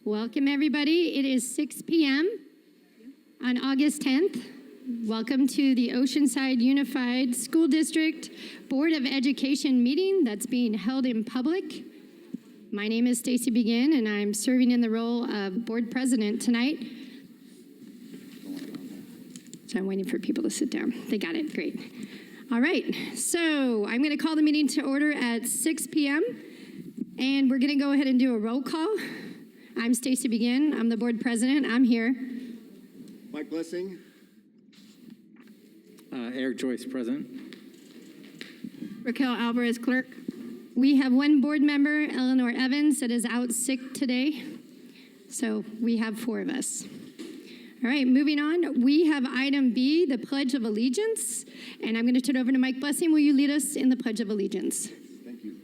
Welcome, everybody. It is 6 p.m. on August 10th. Welcome to the Oceanside Unified School District Board of Education meeting that's being held in public. My name is Stacy Begin, and I'm serving in the role of board president tonight. So I'm waiting for people to sit down. They got it. Great. All right. So I'm going to call the meeting to order at 6 p.m. And we're going to go ahead and do a roll call. I'm Stacy Begin. I'm the board president. I'm here. Mike Blessing. Eric Joyce, present. Raquel Alvarez, clerk. We have one board member, Eleanor Evans, that is out sick today. So we have 4 of us. All right, moving on. We have item B, the Pledge of Allegiance. And I'm going to turn it over to Mike Blessing. Will you lead us in the Pledge of Allegiance? Thank you.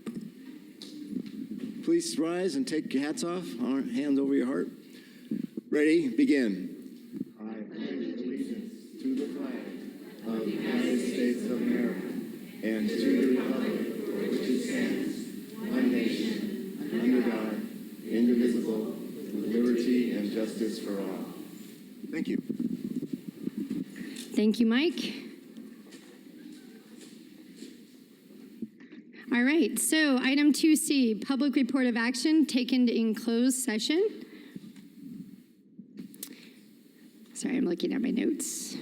Please rise and take your hats off, hands over your heart. Ready, begin. I pledge allegiance to the flag of the United States of America and to the republic for which it stands, one nation, under God, indivisible, with liberty and justice for all. Thank you. Thank you, Mike. All right, so item 2C, public report of action taken in closed session. Sorry, I'm looking at my notes.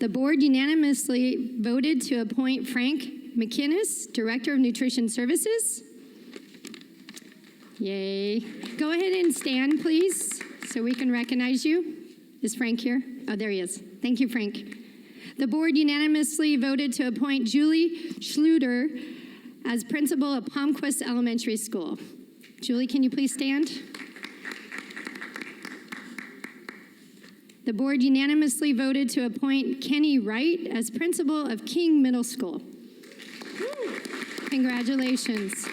The board unanimously voted to appoint Frank McInnes, Director of Nutrition Services. Yay. Go ahead and stand, please, so we can recognize you. Is Frank here? Oh, there he is. Thank you, Frank. The board unanimously voted to appoint Julie Schluter as principal of Palmquist Elementary School. Julie, can you please stand? The board unanimously voted to appoint Kenny Wright as principal of King Middle School. Congratulations.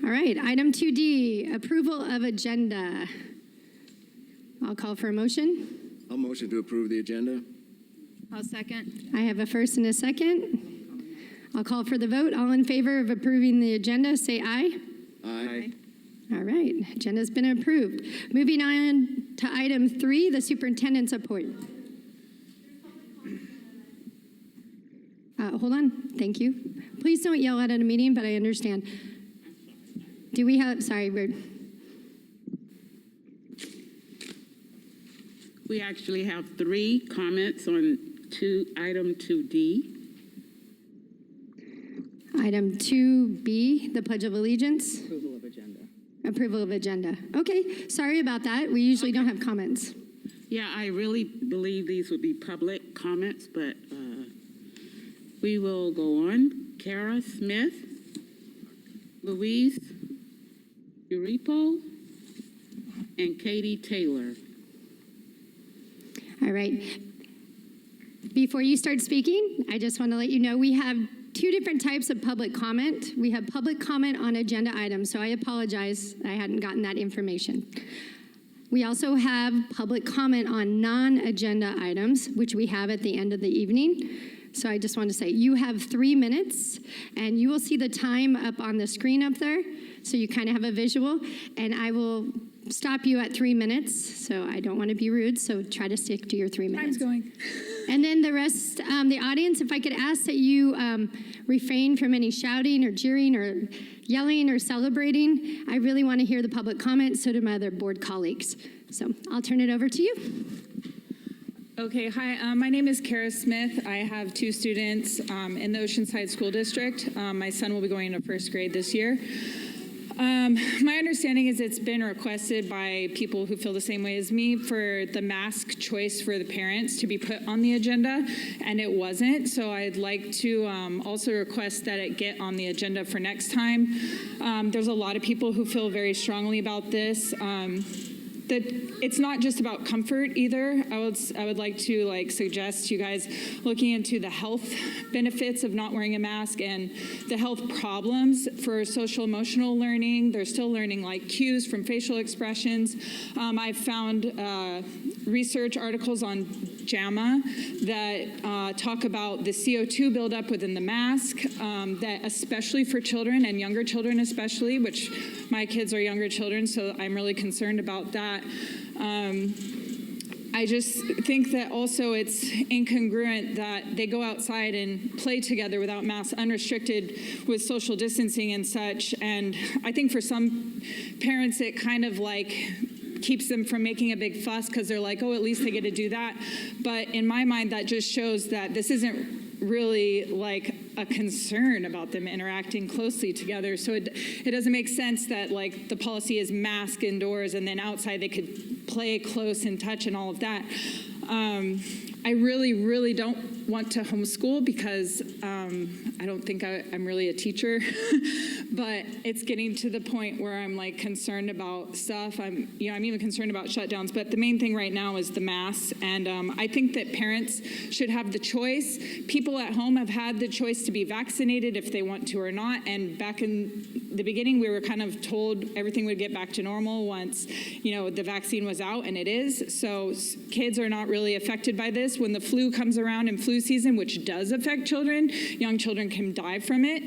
All right, item 2D, approval of agenda. I'll call for a motion. I'll motion to approve the agenda. I'll second. I have a first and a second. I'll call for the vote. All in favor of approving the agenda, say aye. Aye. All right, agenda's been approved. Moving on to item 3, the superintendent's report. Hold on, thank you. Please don't yell out at a meeting, but I understand. Do we have, sorry, we actually have 3 comments on item 2D. Item 2B, the Pledge of Allegiance. Approval of agenda. Approval of agenda. Okay, sorry about that. We usually don't have comments. Yeah, I really believe these would be public comments, but we will go on. Kara Smith, Louise Uripo, and Katie Taylor. All right. Before you start speaking, I just want to let you know we have 2 different types of public comment. We have public comment on agenda items, so I apologize I hadn't gotten that information. We also have public comment on non-agenda items, which we have at the end of the evening. So I just want to say you have 3 minutes, and you will see the time up on the screen up there, so you kind of have a visual, and I will stop you at 3 minutes, so I don't want to be rude, so try to stick to your 3 minutes. Time's going. And then the rest, the audience, if I could ask that you refrain from any shouting or jeering or yelling or celebrating. I really want to hear the public comments, so do my other board colleagues. So I'll turn it over to you. Okay, hi, my name is Kara Smith. I have 2 students in the Oceanside School District. My son will be going into 1st grade this year. My understanding is it's been requested by people who feel the same way as me for the mask choice for the parents to be put on the agenda, and it wasn't. So I'd like to also request that it get on the agenda for next time. There's a lot of people who feel very strongly about this. That it's not just about comfort either. I would like to suggest you guys looking into the health benefits of not wearing a mask and the health problems for social emotional learning. They're still learning cues from facial expressions. I've found research articles on JAMA that talk about the CO2 buildup within the mask, that especially for children and younger children especially, which my kids are younger children, so I'm really concerned about that. I just think that also it's incongruent that they go outside and play together without masks, unrestricted with social distancing and such. And I think for some parents, it kind of like keeps them from making a big fuss because they're like, oh, at least they get to do that. But in my mind, that just shows that this isn't really like a concern about them interacting closely together. So it doesn't make sense that like the policy is mask indoors and then outside they could play close and touch and all of that. I really, really don't want to homeschool because I don't think I'm really a teacher, but it's getting to the point where I'm like concerned about stuff. I'm even concerned about shutdowns, but the main thing right now is the masks. And I think that parents should have the choice. People at home have had the choice to be vaccinated if they want to or not. And back in the beginning, we were kind of told everything would get back to normal once, the vaccine was out, and it is. So kids are not really affected by this. When the flu comes around in flu season, which does affect children, young children can die from it.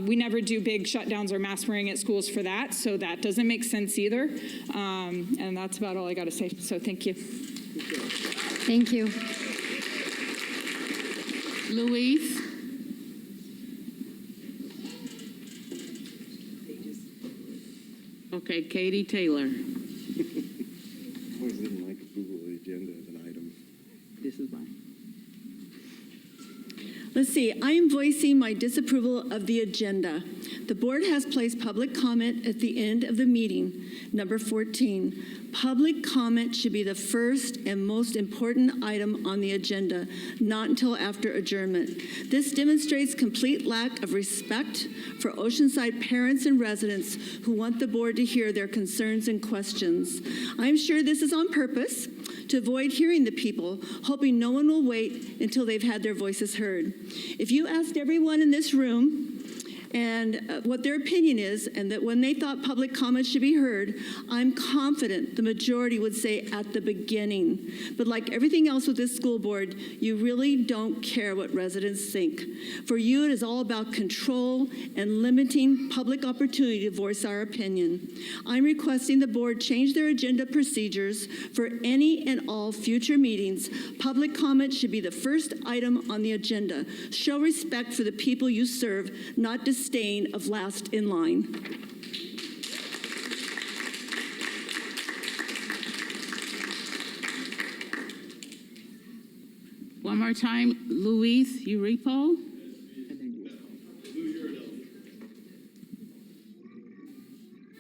We never do big shutdowns or mask wearing at schools for that, so that doesn't make sense either. And that's about all I got to say. So thank you. Thank you. Louise? Okay, Katie Taylor. I always didn't like approval of the agenda as an item. This is mine. Let's see, I am voicing my disapproval of the agenda. The board has placed public comment at the end of the meeting. Number 14, public comment should be the first and most important item on the agenda, not until after adjournment. This demonstrates complete lack of respect for Oceanside parents and residents who want the board to hear their concerns and questions. I'm sure this is on purpose to avoid hearing the people, hoping no one will wait until they've had their voices heard. If you asked everyone in this room and what their opinion is, and that when they thought public comment should be heard, I'm confident the majority would say at the beginning. But like everything else with this school board, you really don't care what residents think. For you, it is all about control and limiting public opportunity to voice our opinion. I'm requesting the board change their agenda procedures for any and all future meetings. Public comment should be the first item on the agenda. Show respect for the people you serve, not disdain of last in line. One more time, Louise Uripo.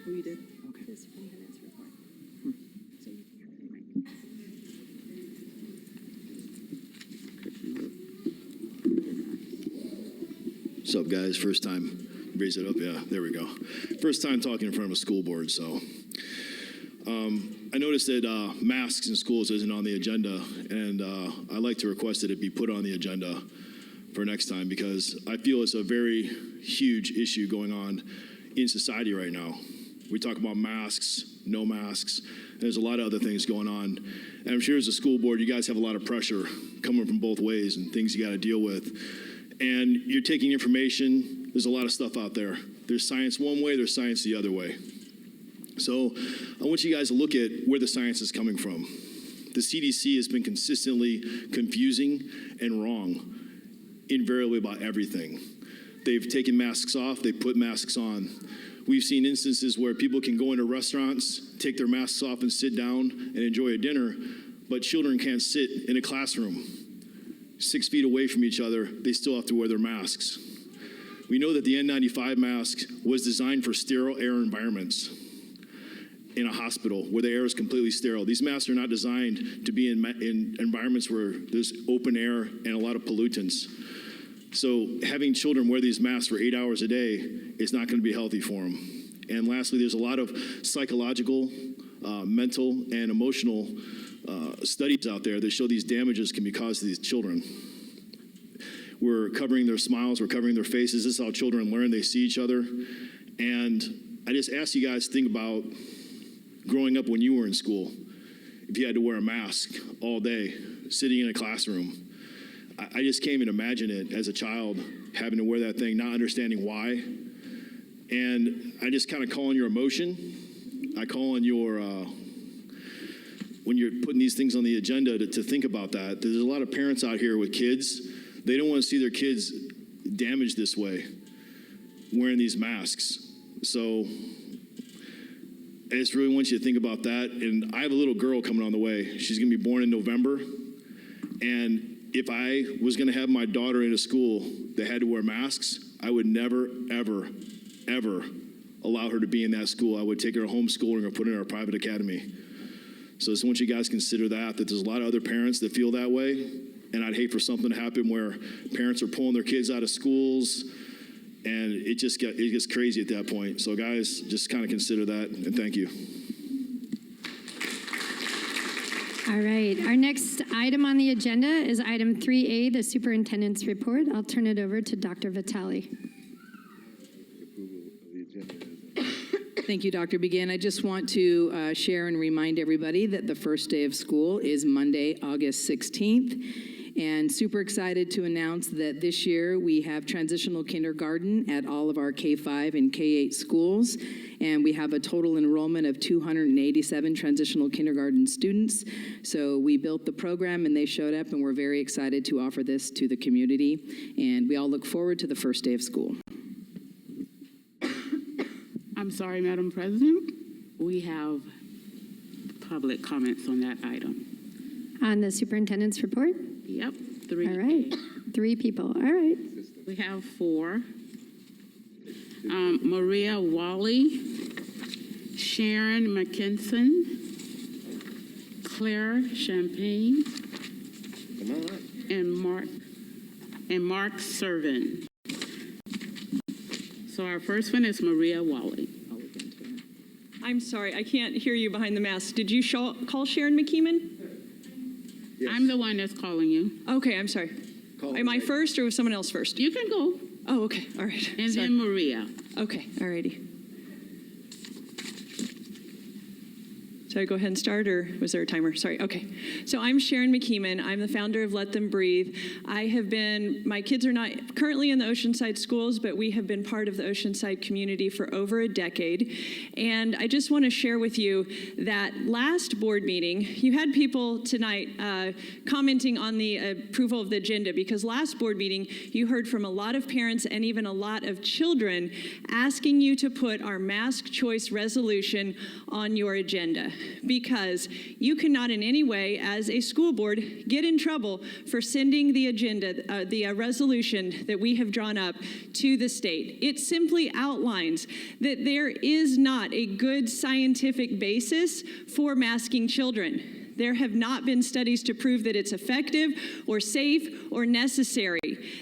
Who you did? What's up, guys? First time. Raise it up. Yeah, there we go. First time talking in front of a school board. So I noticed that masks in schools isn't on the agenda, and I'd like to request that it be put on the agenda for next time because I feel it's a very huge issue going on in society right now. We talk about masks, no masks. There's a lot of other things going on. And I'm sure as a school board, you guys have a lot of pressure coming from both ways and things you got to deal with. And you're taking information. There's a lot of stuff out there. There's science one way, there's science the other way. So I want you guys to look at where the science is coming from. The CDC has been consistently confusing and wrong, invariably about everything. They've taken masks off, they put masks on. We've seen instances where people can go into restaurants, take their masks off and sit down and enjoy a dinner, but children can't sit in a classroom 6 feet away from each other. They still have to wear their masks. We know that the N95 mask was designed for sterile air environments in a hospital where the air is completely sterile. These masks are not designed to be in environments where there's open air and a lot of pollutants. So having children wear these masks for 8 hours a day is not going to be healthy for them. And lastly, there's a lot of psychological, mental, and emotional studies out there that show these damages can be caused to these children. We're covering their smiles, we're covering their faces. This is how children learn. They see each other. And I just ask you guys to think about growing up when you were in school. if you had to wear a mask all day, sitting in a classroom. I just can't even imagine it as a child, having to wear that thing, not understanding why. And I just kind of call on your emotion. I call on your, when you're putting these things on the agenda, to think about that. There's a lot of parents out here with kids. They don't want to see their kids damaged this way, wearing these masks. So I just really want you to think about that. And I have a little girl coming on the way. She's going to be born in November. And if I was going to have my daughter in a school that had to wear masks, I would never, ever, ever allow her to be in that school. I would take her homeschooling or put her in our private academy. So I just want you guys to consider that there's a lot of other parents that feel that way. And I'd hate for something to happen where parents are pulling their kids out of schools, and it gets crazy at that point. So guys, just kind of consider that, and thank you. All right, our next item on the agenda is item 3A, the superintendent's report. I'll turn it over to Dr. Vitale. Thank you, Dr. Begin. I just want to share and remind everybody that the first day of school is Monday, August 16th. And super excited to announce that this year we have transitional kindergarten at all of our K-5 and K-8 schools. And we have a total enrollment of 287 transitional kindergarten students. So we built the program and they showed up, and we're very excited to offer this to the community. And we all look forward to the first day of school. I'm sorry, Madam President. We have public comments on that item. On the superintendent's report? Yep, 3. All right, 3 people. All right. We have 4. Maria Wally, Sharon McKinson, Claire Champagne, Come on. and Mark Servin. So our first one is Maria Wally. I'm sorry, I can't hear you behind the mask. Did you call Sharon McKeeman? Yes. I'm the one that's calling you. Okay, I'm sorry. Am I first or was someone else first? You can go. Oh, okay, all right. And Sorry. then Maria. Okay, all righty. Should I go ahead and start, or was there a timer? Sorry, okay. So I'm Sharon McKeeman. I'm the founder of Let Them Breathe. My kids are not currently in the Oceanside schools, but we have been part of the Oceanside community for over a decade. And I just want to share with you that last board meeting, you had people tonight commenting on the approval of the agenda, because last board meeting, you heard from a lot of parents and even a lot of children asking you to put our mask choice resolution on your agenda, because you cannot in any way, as a school board, get in trouble for sending the agenda, the resolution that we have drawn up to the state. It simply outlines that there is not a good scientific basis for masking children. There have not been studies to prove that it's effective or safe or necessary.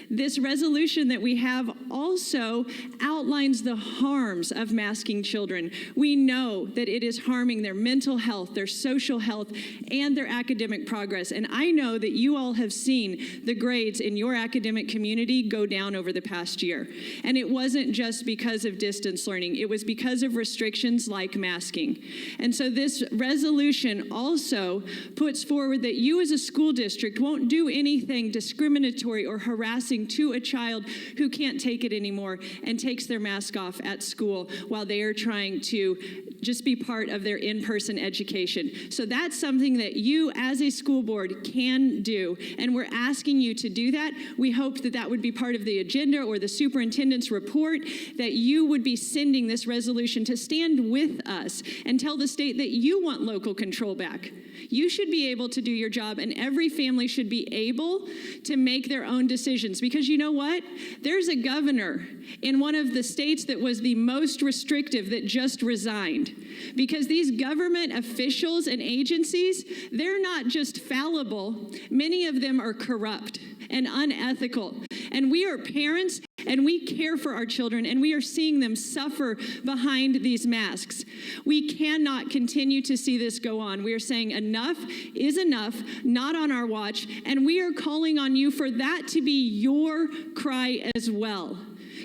This resolution that we have also outlines the harms of masking children. We know that it is harming their mental health, their social health, and their academic progress. And I know that you all have seen the grades in your academic community go down over the past year. And it wasn't just because of distance learning. It was because of restrictions like masking. And so this resolution also puts forward that you as a school district won't do anything discriminatory or harassing to a child who can't take it anymore and takes their mask off at school while they are trying to just be part of their in-person education. So that's something that you as a school board can do, and we're asking you to do that. We hoped that that would be part of the agenda or the superintendent's report, that you would be sending this resolution to stand with us and tell the state that you want local control back. You should be able to do your job, and every family should be able to make their own decisions. Because you know what? There's a governor in one of the states that was the most restrictive that just resigned. Because these government officials and agencies, they're not just fallible. Many of them are corrupt and unethical. And we are parents, and we care for our children, and we are seeing them suffer behind these masks. We cannot continue to see this go on. We are saying enough is enough, not on our watch, and we are calling on you for that to be your cry as well.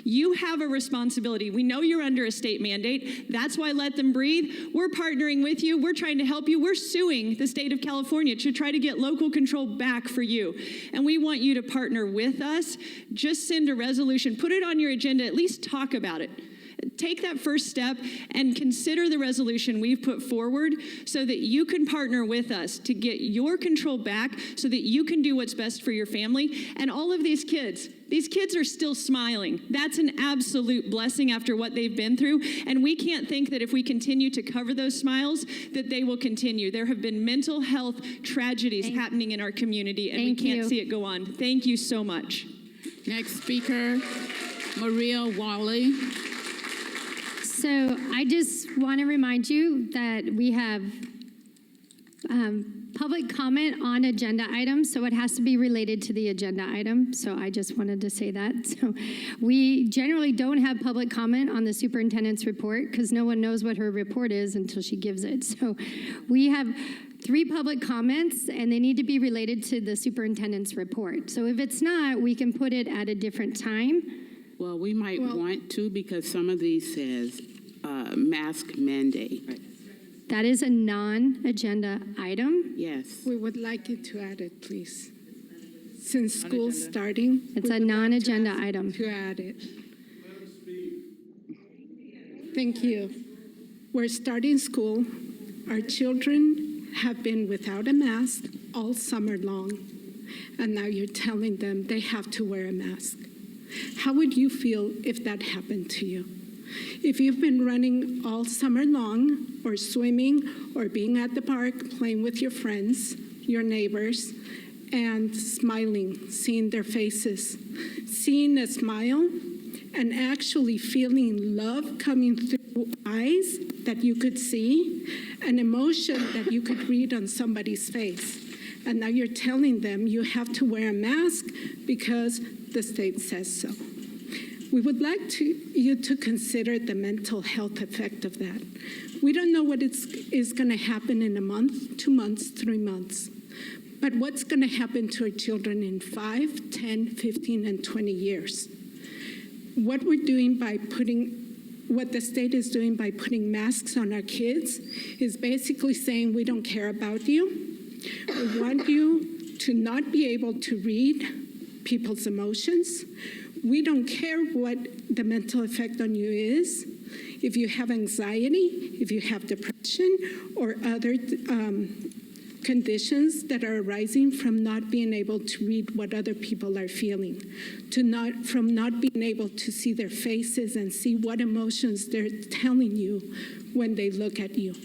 You have a responsibility. We know you're under a state mandate. That's why Let Them Breathe. We're partnering with you. We're trying to help you. We're suing the state of California to try to get local control back for you. And we want you to partner with us. Just send a resolution. Put it on your agenda. At least talk about it. Take that first step and consider the resolution we've put forward so that you can partner with us to get your control back so that you can do what's best for your family. And all of these kids are still smiling. That's an absolute blessing after what they've been through. And we can't think that if we continue to cover those smiles, that they will continue. There have been mental health tragedies happening in our community, and we can't see it go on. Thank you so much. Next speaker, Maria Wally. So I just want to remind you that we have public comment on agenda items, so it has to be related to the agenda item. So I just wanted to say that. So we generally don't have public comment on the superintendent's report because no one knows what her report is until she gives it. So we have 3 public comments, and they need to be related to the superintendent's report. So if it's not, we can put it at a different time. Well, we might want to because some of these says mask mandate. That is a non-agenda item. Yes. We would like you to add it, please. Since school's starting. It's a non-agenda item. To add it. Thank you. We're starting school. Our children have been without a mask all summer long. And now you're telling them they have to wear a mask. How would you feel if that happened to you? If you've been running all summer long, or swimming, or being at the park, playing with your friends, your neighbors, and smiling, seeing their faces, seeing a smile, and actually feeling love coming through eyes that you could see, an emotion that you could read on somebody's face. And now you're telling them you have to wear a mask because the state says so. We would like you to consider the mental health effect of that. We don't know what is going to happen in a month, 2 months, 3 months. But what's going to happen to our children in 5, 10, 15, and 20 years? What the state is doing by putting masks on our kids is basically saying we don't care about you. We want you to not be able to read people's emotions. We don't care what the mental effect on you is. If you have anxiety, if you have depression, or other conditions that are arising from not being able to read what other people are feeling, from not being able to see their faces and see what emotions they're telling you when they look at you.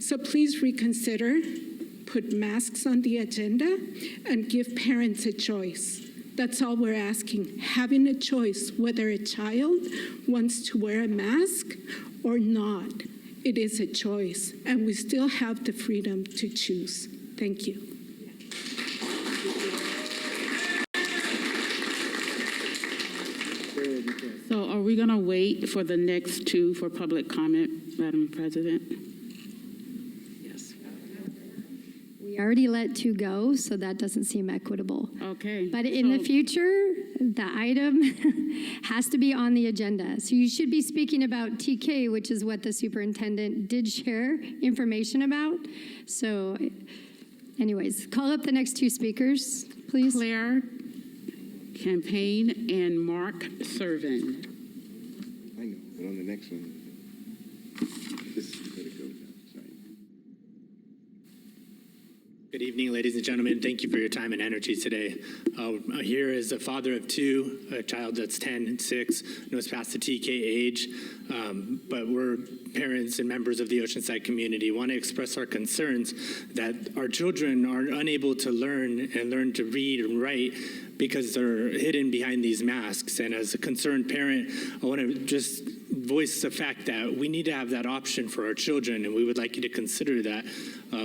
So please reconsider, put masks on the agenda, and give parents a choice. That's all we're asking, having a choice whether a child wants to wear a mask or not. It is a choice, and we still have the freedom to choose. Thank you. So are we going to wait for the next 2 for public comment, Madam President? Yes. We already let 2 go, so that doesn't seem equitable. Okay. But in the future, the item has to be on the agenda. So you should be speaking about TK, which is what the superintendent did share information about. So anyways, call up the next 2 speakers, please. Claire Campaign and Mark Servin. I know, but on the next one, this is going to go down. Sorry. Good evening, ladies and gentlemen. Thank you for your time and energy today. Here is a father of 2, a child that's 10 and 6, knows past the TK age, but we're parents and members of the Oceanside community, want to express our concerns that our children are unable to learn to read and write because they're hidden behind these masks. And as a concerned parent, I want to just voice the fact that we need to have that option for our children, and we would like you to consider that.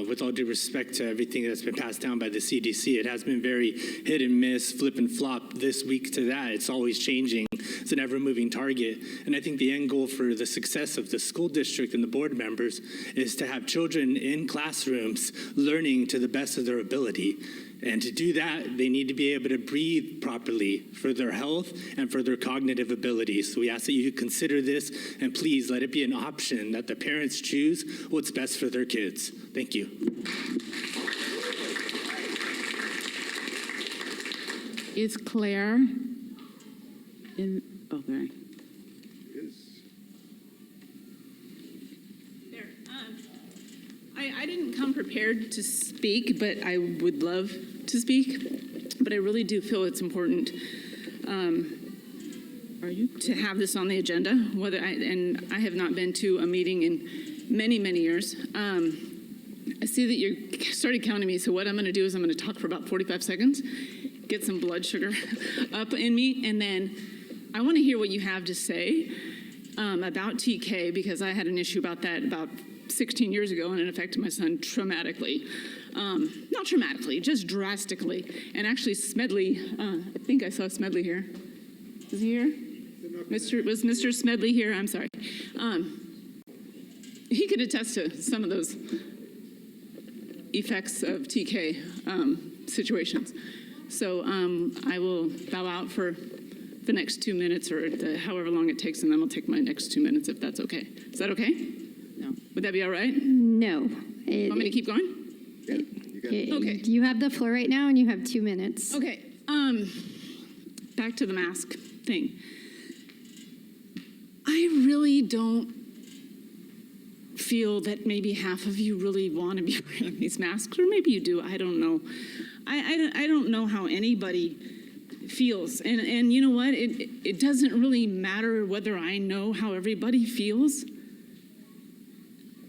With all due respect to everything that's been passed down by the CDC, it has been very hit and miss, flip and flop this week to that. It's always changing. It's an ever-moving target. And I think the end goal for the success of the school district and the board members is to have children in classrooms learning to the best of their ability. And to do that, they need to be able to breathe properly for their health and for their cognitive abilities. So we ask that you consider this, and please let it be an option that the parents choose what's best for their kids. Thank you. Is Claire in? Okay. I didn't come prepared to speak, but I would love to speak. But I really do feel it's important to have this on the agenda. And I have not been to a meeting in many, many years. I see that you started counting me, so what I'm going to do is I'm going to talk for about 45 seconds, get some blood sugar up in me, and then I want to hear what you have to say about TK, because I had an issue about that about 16 years ago, and it affected my son traumatically. Not traumatically, just drastically. And actually, Smedley, I think I saw Smedley here. Is he here? Was Mr. Smedley here? I'm sorry. He could attest to some of those effects of TK situations. So I will bow out for the next 2 minutes, or however long it takes, and then I'll take my next 2 minutes if that's okay. Is that okay? No. Would that be all right? No. Want me to keep going? Yeah, you got it. Okay. You have the floor right now, and you have 2 minutes. Okay. Back to the mask thing. I really don't feel that maybe half of you really want to be wearing these masks, or maybe you do. I don't know. I don't know how anybody feels. And you know what? It doesn't really matter whether I know how everybody feels.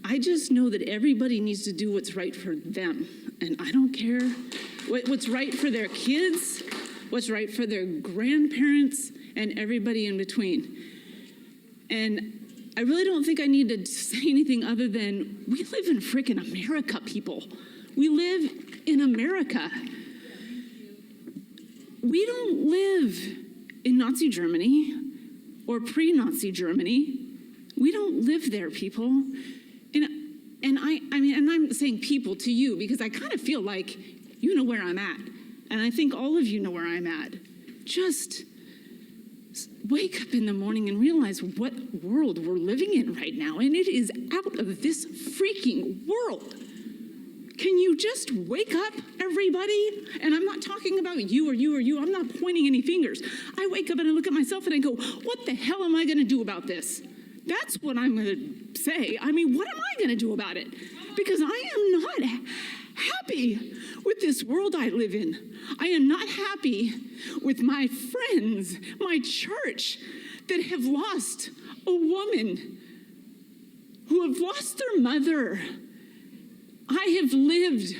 I just know that everybody needs to do what's right for them. And I don't care what's right for their kids, what's right for their grandparents, and everybody in between. And I really don't think I need to say anything other than we live in frickin' America, people. We live in America. We don't live in Nazi Germany or pre-Nazi Germany. We don't live there, people. And I'm saying people to you because I kind of feel like you know where I'm at. And I think all of you know where I'm at. Just wake up in the morning and realize what world we're living in right now. And it is out of this freaking world. Can you just wake up, everybody? And I'm not talking about you or you or you. I'm not pointing any fingers. I wake up and I look at myself and I go, what the hell am I going to do about this? That's what I'm going to say. I mean, what am I going to do about it? Because I am not happy with this world I live in. I am not happy with my friends, my church, that have lost a woman, who have lost their mother. I have lived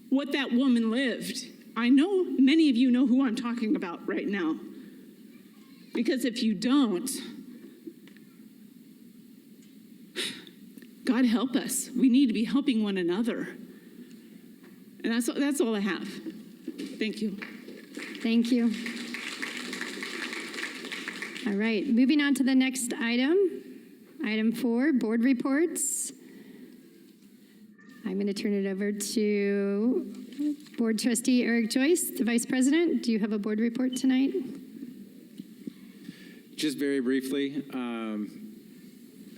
what that woman lived. I know many of you know who I'm talking about right now. Because if you don't, God help us. We need to be helping one another. And that's all I have. Thank you. Thank you. All right, moving on to the next item. Item 4, board reports. I'm going to turn it over to Board Trustee Eric Joyce, the Vice President. Do you have a board report tonight? Just very briefly,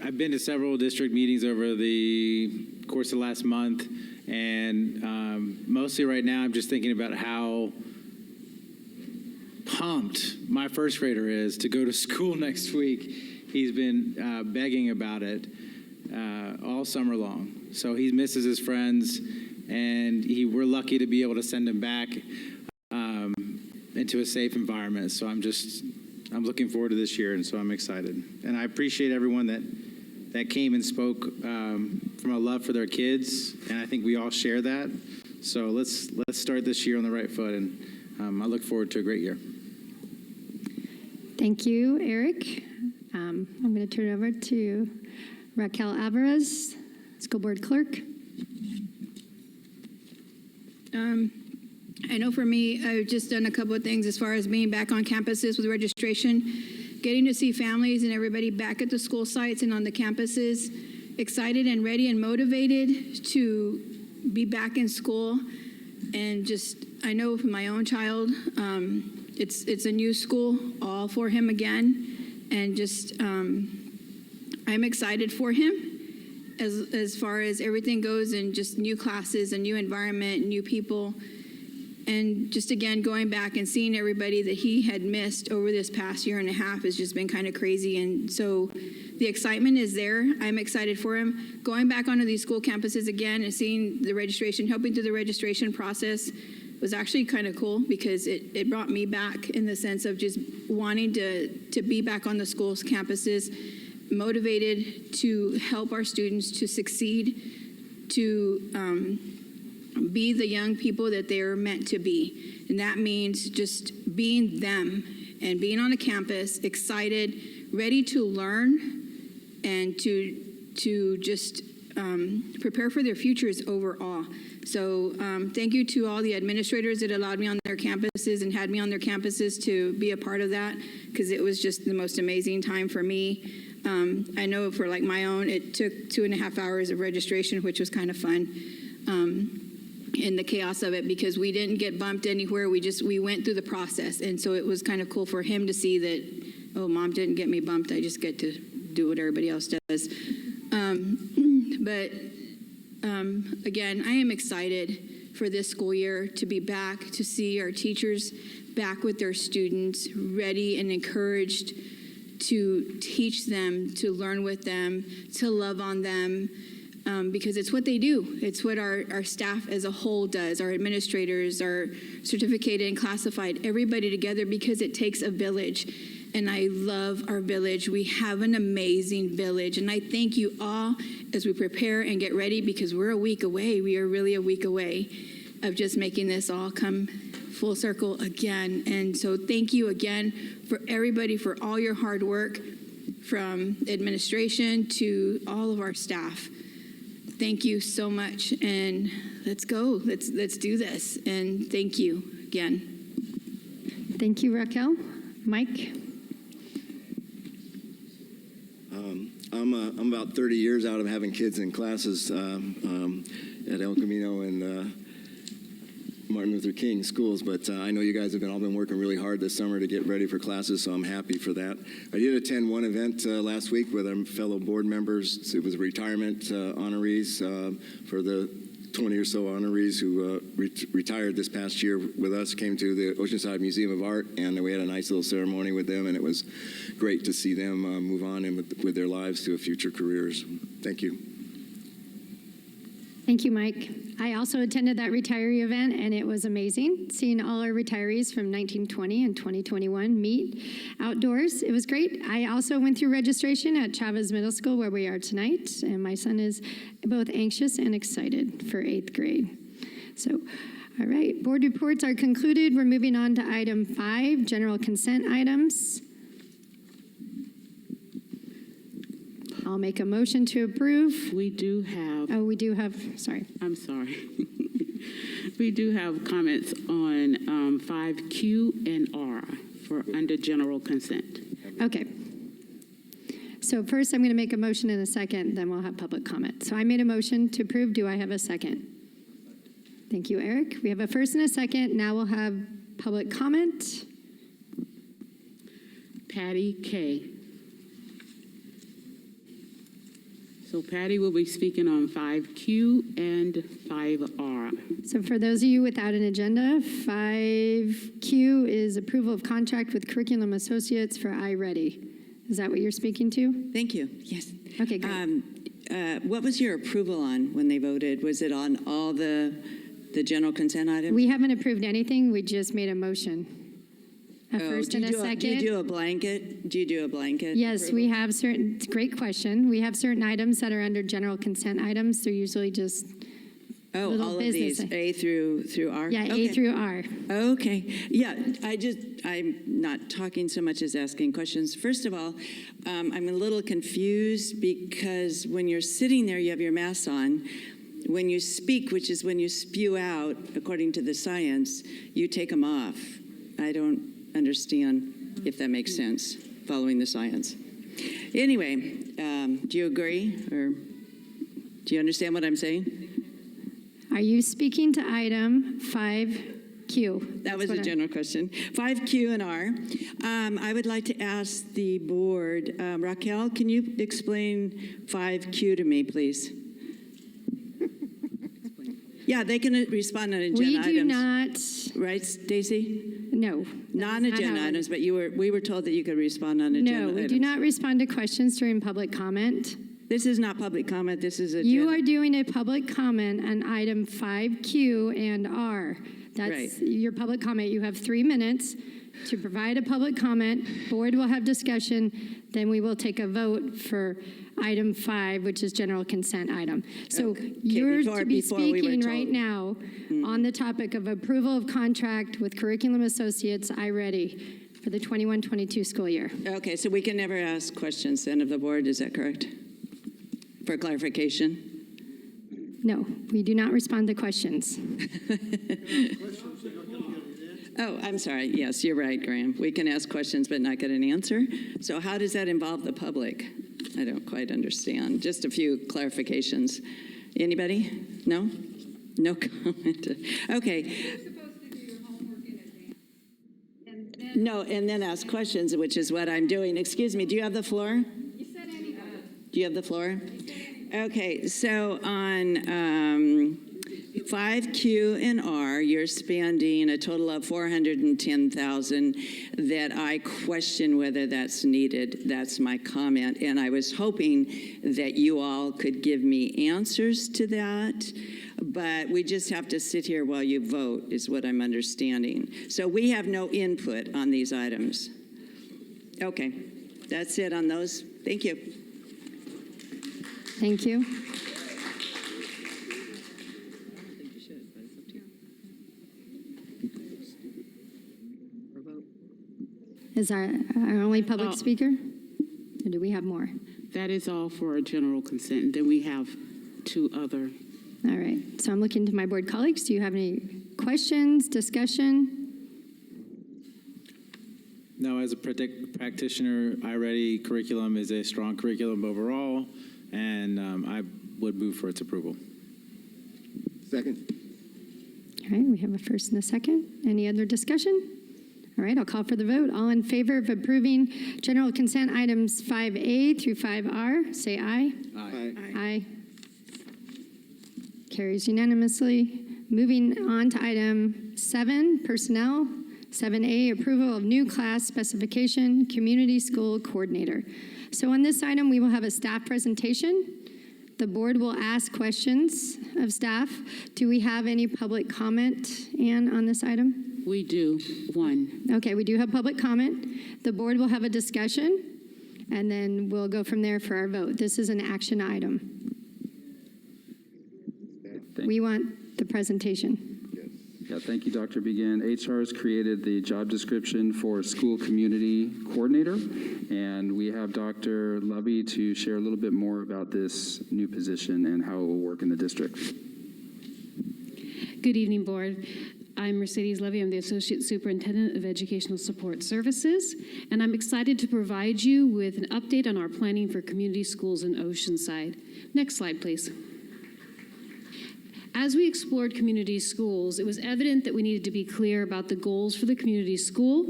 I've been to several district meetings over the course of the last month, and mostly right now I'm just thinking about how pumped my first grader is to go to school next week. He's been begging about it all summer long. So he misses his friends, and we're lucky to be able to send him back into a safe environment. So I'm looking forward to this year, and so I'm excited. And I appreciate everyone that came and spoke from a love for their kids, and I think we all share that. So let's start this year on the right foot, and I look forward to a great year. Thank you, Eric. I'm going to turn it over to Raquel Alvarez, School Board Clerk. I know for me, I've just done a couple of things as far as being back on campuses with registration, getting to see families and everybody back at the school sites and on the campuses, excited and ready and motivated to be back in school. And just, I know for my own child, it's a new school, all for him again. And just, I'm excited for him as far as everything goes, and just new classes, a new environment, new people. And just again, going back and seeing everybody that he had missed over this past year and a half has just been kind of crazy. And so the excitement is there. I'm excited for him. Going back onto these school campuses again and seeing the registration, helping through the registration process was actually kind of cool, because it brought me back in the sense of just wanting to be back on the school's campuses, motivated to help our students to succeed, to be the young people that they're meant to be. And that means just being them and being on a campus, excited, ready to learn, and to just prepare for their futures overall. So thank you to all the administrators that allowed me on their campuses and had me on their campuses to be a part of that, because it was just the most amazing time for me. I know for like my own, it took 2.5 hours of registration, which was kind of fun. In the chaos of it, because we didn't get bumped anywhere. We went through the process. And so it was kind of cool for him to see that, oh, mom didn't get me bumped. I just get to do what everybody else does. But again, I am excited for this school year to be back, to see our teachers back with their students, ready and encouraged to teach them, to learn with them, to love on them. Because it's what they do. It's what our staff as a whole does, our administrators, our certificated and classified, everybody together, because it takes a village. And I love our village. We have an amazing village. And I thank you all as we prepare and get ready, because we're a week away. We are really a week away of just making this all come full circle again. And so thank you again for everybody, for all your hard work, from administration to all of our staff. Thank you so much, and let's go. Let's do this. And thank you again. Thank you, Raquel. Mike? I'm about 30 years out of having kids in classes at El Camino and Martin Luther King schools, but I know you guys have all been working really hard this summer to get ready for classes, so I'm happy for that. I did attend one event last week with our fellow board members. It was retirement honorees for the 20 or so honorees who retired this past year with us, came to the Oceanside Museum of Art, and we had a nice little ceremony with them, and it was great to see them move on with their lives to future careers. Thank you. Thank you, Mike. I also attended that retiree event, and it was amazing seeing all our retirees from 1920 and 2021 meet outdoors. It was great. I also went through registration at Chavez Middle School, where we are tonight, and my son is both anxious and excited for 8th grade. So, all right, board reports are concluded. We're moving on to item 5, general consent items. I'll make a motion to approve. We do have. Oh, we do have, sorry. I'm sorry. We do have comments on 5Q and R for under general consent. Okay. So first, I'm going to make a motion in a second, then we'll have public comment. So I made a motion to approve. Do I have a second? Thank you, Eric. We have a first and a second. Now we'll have public comment. Patty K. So Patty will be speaking on 5Q and 5R. So for those of you without an agenda, 5Q is approval of contract with Curriculum Associates for iReady. Is that what you're speaking to? Thank you. Yes. Okay, great. What was your approval on when they voted? Was it on all the general consent items? We haven't approved anything. We just made a motion. A first and a second. Do you do a blanket? Do you do a blanket? Yes, approval? we have certain, great question. We have certain items that are under general consent items. They're usually just little all business. of these, A through R? Yeah, okay. A through R. Okay. Yeah, I'm not talking so much as asking questions. First of all, I'm a little confused because when you're sitting there, you have your mask on. When you speak, which is when you spew out, according to the science, you take them off. I don't understand if that makes sense, following the science. Anyway, do you agree, or do you understand what I'm saying? Are you speaking to item 5Q? That was a general question. 5Q and R. I would like to ask the board, Raquel, can you explain 5Q to me, please? Yeah, they can respond on agenda items. We do not. Right, Stacy? No. Non-agenda items, but we were told that you could respond on agenda items. No, we do not respond to questions during public comment. This is not public comment, this is agenda. You are doing a public comment on item 5Q and R. That's Right. your public comment. You have 3 minutes to provide a public comment. Board will have discussion. Then we will take a vote for item 5, which is general consent item. So you're to be speaking right now on the topic of approval of contract with Curriculum Associates, iReady, for the 21-22 school year. Okay, so we can never ask questions then of the board, is that correct? For clarification? No, we do not respond to questions. Oh, I'm sorry. Yes, you're right, Graham. We can ask questions but not get an answer. So how does that involve the public? I don't quite understand. Just a few clarifications. Anybody? No? No comment. Okay. No, and then ask questions, which is what I'm doing. Excuse me, do you have the floor? You said anybody. Do you have the floor? Okay, so on 5Q and R, you're spending a total of $410,000 that I question whether that's needed. That's my comment. And I was hoping that you all could give me answers to that. But we just have to sit here while you vote, is what I'm understanding. So we have no input on these items. Okay, that's it on those. Thank you. Thank you. Is our only public speaker? Or do we have more? That is all for general consent. Then we have 2 other. All right. So I'm looking to my board colleagues. Do you have any questions, discussion? No, as a practitioner, iReady curriculum is a strong curriculum overall, and I would move for its approval. Second. All right. We have a first and a second. Any other discussion? All right. I'll call for the vote. All in favor of approving general consent items 5A through 5R, say aye. Aye. Aye. Carries unanimously. Moving on to item 7, personnel. 7A, approval of new class specification, community school coordinator. So on this item, we will have a staff presentation. The board will ask questions of staff. Do we have any public comment, Ann, on this item? We do. 1. Okay, we do have public comment. The board will have a discussion, and then we'll go from there for our vote. This is an action item. We want the presentation. Yeah, thank you, Dr. Begin. HR has created the job description for school community coordinator, and we have Dr. Lovey to share a little bit more about this new position and how it will work in the district. Good evening, board. I'm Mercedes Levy. I'm the Associate Superintendent of Educational Support Services, and I'm excited to provide you with an update on our planning for community schools in Oceanside. Next slide, please. As we explored community schools, it was evident that we needed to be clear about the goals for the community school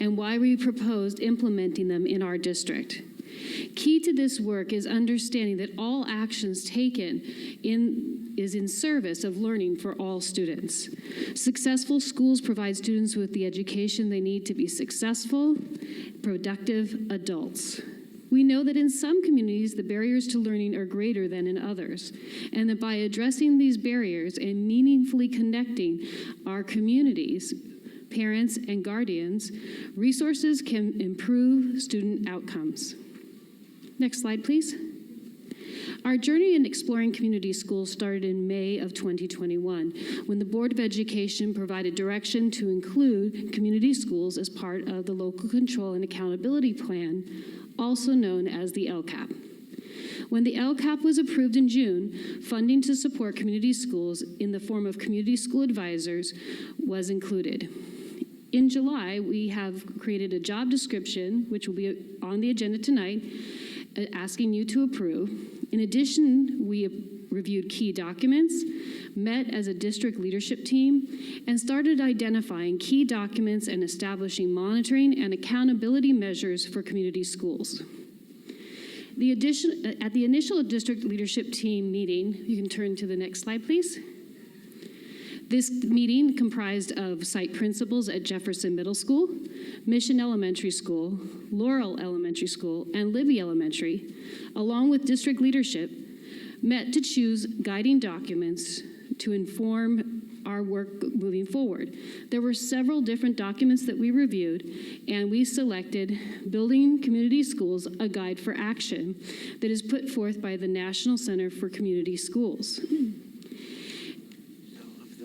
and why we proposed implementing them in our district. Key to this work is understanding that all actions taken is in service of learning for all students. Successful schools provide students with the education they need to be successful, productive adults. We know that in some communities, the barriers to learning are greater than in others, and that by addressing these barriers and meaningfully connecting our communities, parents, and guardians, resources can improve student outcomes. Next slide, please. Our journey in exploring community schools started in May of 2021, when the Board of Education provided direction to include community schools as part of the Local Control and Accountability Plan, also known as the LCAP. When the LCAP was approved in June, funding to support community schools in the form of community school advisors was included. In July, we have created a job description, which will be on the agenda tonight, asking you to approve. In addition, we reviewed key documents, met as a district leadership team, and started identifying key documents and establishing monitoring and accountability measures for community schools. At the initial district leadership team meeting, you can turn to the next slide, please. This meeting comprised of site principals at Jefferson Middle School, Mission Elementary School, Laurel Elementary School, and Libby Elementary, along with district leadership, met to choose guiding documents to inform our work moving forward. There were several different documents that we reviewed, and we selected Building Community Schools, a Guide for Action, that is put forth by the National Center for Community Schools.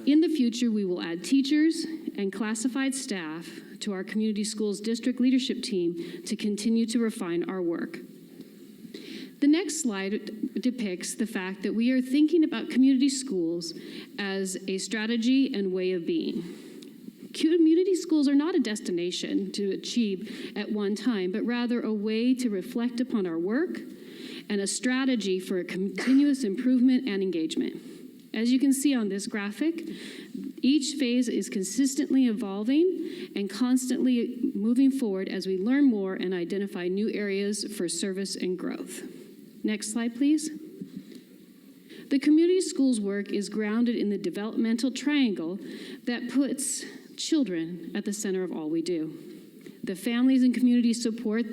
In the future, we will add teachers and classified staff to our community schools district leadership team to continue to refine our work. The next slide depicts the fact that we are thinking about community schools as a strategy and way of being. Community schools are not a destination to achieve at one time, but rather a way to reflect upon our work and a strategy for a continuous improvement and engagement. As you can see on this graphic, each phase is consistently evolving and constantly moving forward as we learn more and identify new areas for service and growth. Next slide, please. The community schools work is grounded in the developmental triangle that puts children at the center of all we do. The families and community support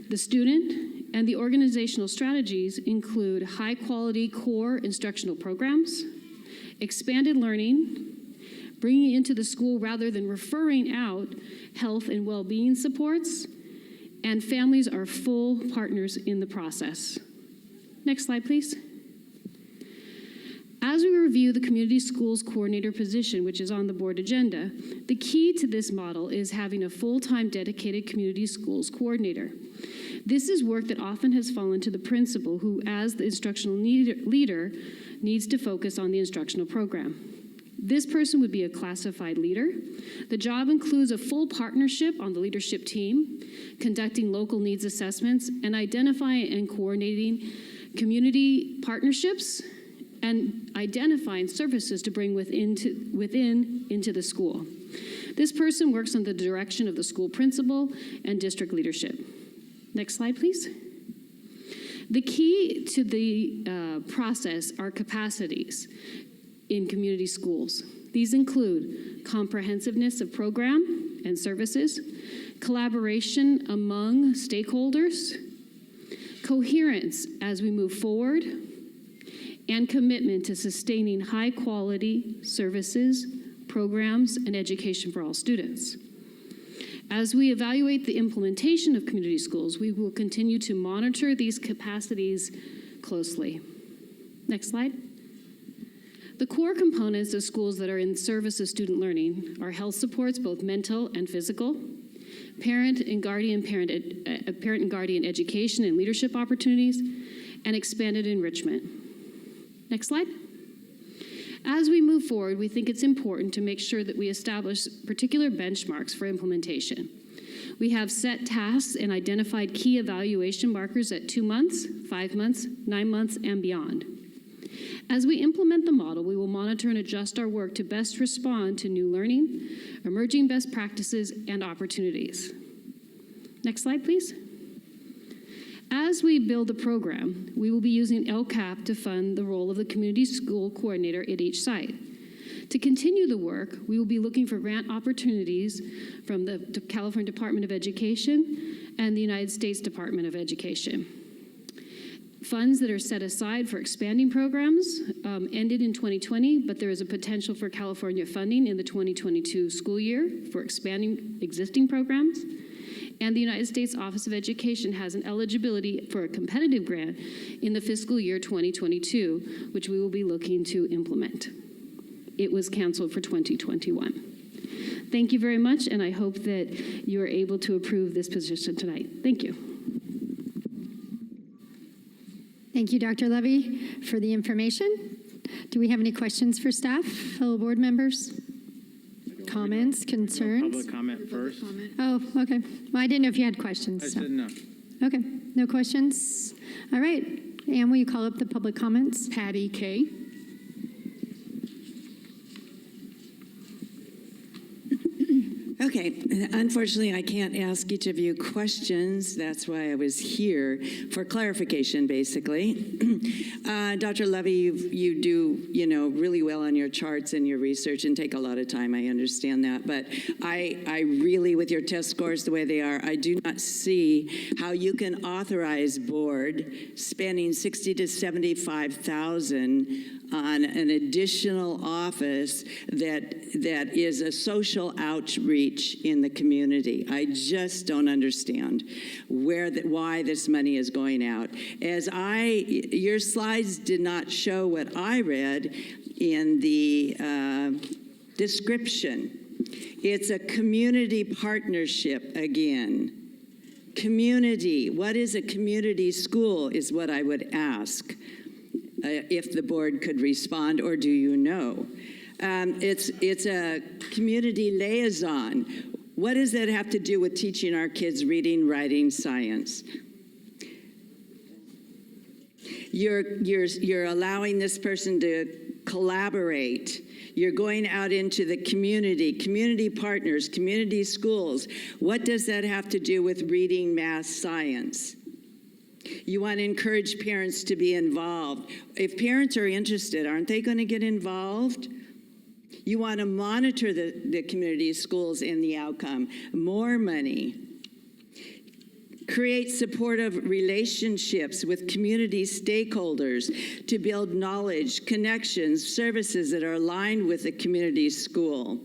the student, and the organizational strategies include high-quality core instructional programs, expanded learning, bringing into the school rather than referring out health and well-being supports, and families are full partners in the process. Next slide, please. As we review the community schools coordinator position, which is on the board agenda, the key to this model is having a full-time dedicated community schools coordinator. This is work that often has fallen to the principal who, as the instructional leader, needs to focus on the instructional program. This person would be a classified leader. The job includes a full partnership on the leadership team, conducting local needs assessments, and identifying and coordinating community partnerships, and identifying services to bring into the school. This person works under the direction of the school principal and district leadership. Next slide, please. The key to the process are capacities in community schools. These include comprehensiveness of program and services, collaboration among stakeholders, coherence as we move forward, and commitment to sustaining high-quality services, programs, and education for all students. As we evaluate the implementation of community schools, we will continue to monitor these capacities closely. Next slide. The core components of schools that are in service of student learning are health supports, both mental and physical, parent and guardian education and leadership opportunities, and expanded enrichment. Next slide. As we move forward, we think it's important to make sure that we establish particular benchmarks for implementation. We have set tasks and identified key evaluation markers at 2 months, 5 months, 9 months, and beyond. As we implement the model, we will monitor and adjust our work to best respond to new learning, emerging best practices, and opportunities. Next slide, please. As we build the program, we will be using LCAP to fund the role of the community school coordinator at each site. To continue the work, we will be looking for grant opportunities from the California Department of Education and the United States Department of Education. Funds that are set aside for expanding programs ended in 2020, but there is a potential for California funding in the 2022 school year for expanding existing programs. And the United States Office of Education has an eligibility for a competitive grant in the fiscal year 2022, which we will be looking to implement. It was canceled for 2021. Thank you very much, and I hope that you are able to approve this position tonight. Thank you. Thank you, Dr. Levy, for the information. Do we have any questions for staff, fellow board members? Comments, concerns? Public comment first. Oh, okay. Well, I didn't know if you had questions. I so. didn't know. Okay, no questions? All right. Anne, will you call up the public comments? Patty K. Okay, unfortunately, I can't ask each of you questions. That's why I was here, for clarification, basically. Dr. Levy, you do, really well on your charts and your research and take a lot of time. I understand that. But I really, with your test scores the way they are, I do not see how you can authorize board spending $60,000 to $75,000 on an additional office that is a social outreach in the community. I just don't understand why this money is going out. Your slides did not show what I read in the description. It's a community partnership again. Community, what is a community school is what I would ask. If the board could respond, or do you know? It's a community liaison. What does that have to do with teaching our kids reading, writing, science? You're allowing this person to collaborate. You're going out into the community partners, community schools. What does that have to do with reading, math, science? You want to encourage parents to be involved. If parents are interested, aren't they going to get involved? You want to monitor the community schools and the outcome. More money. Create supportive relationships with community stakeholders to build knowledge, connections, services that are aligned with the community school.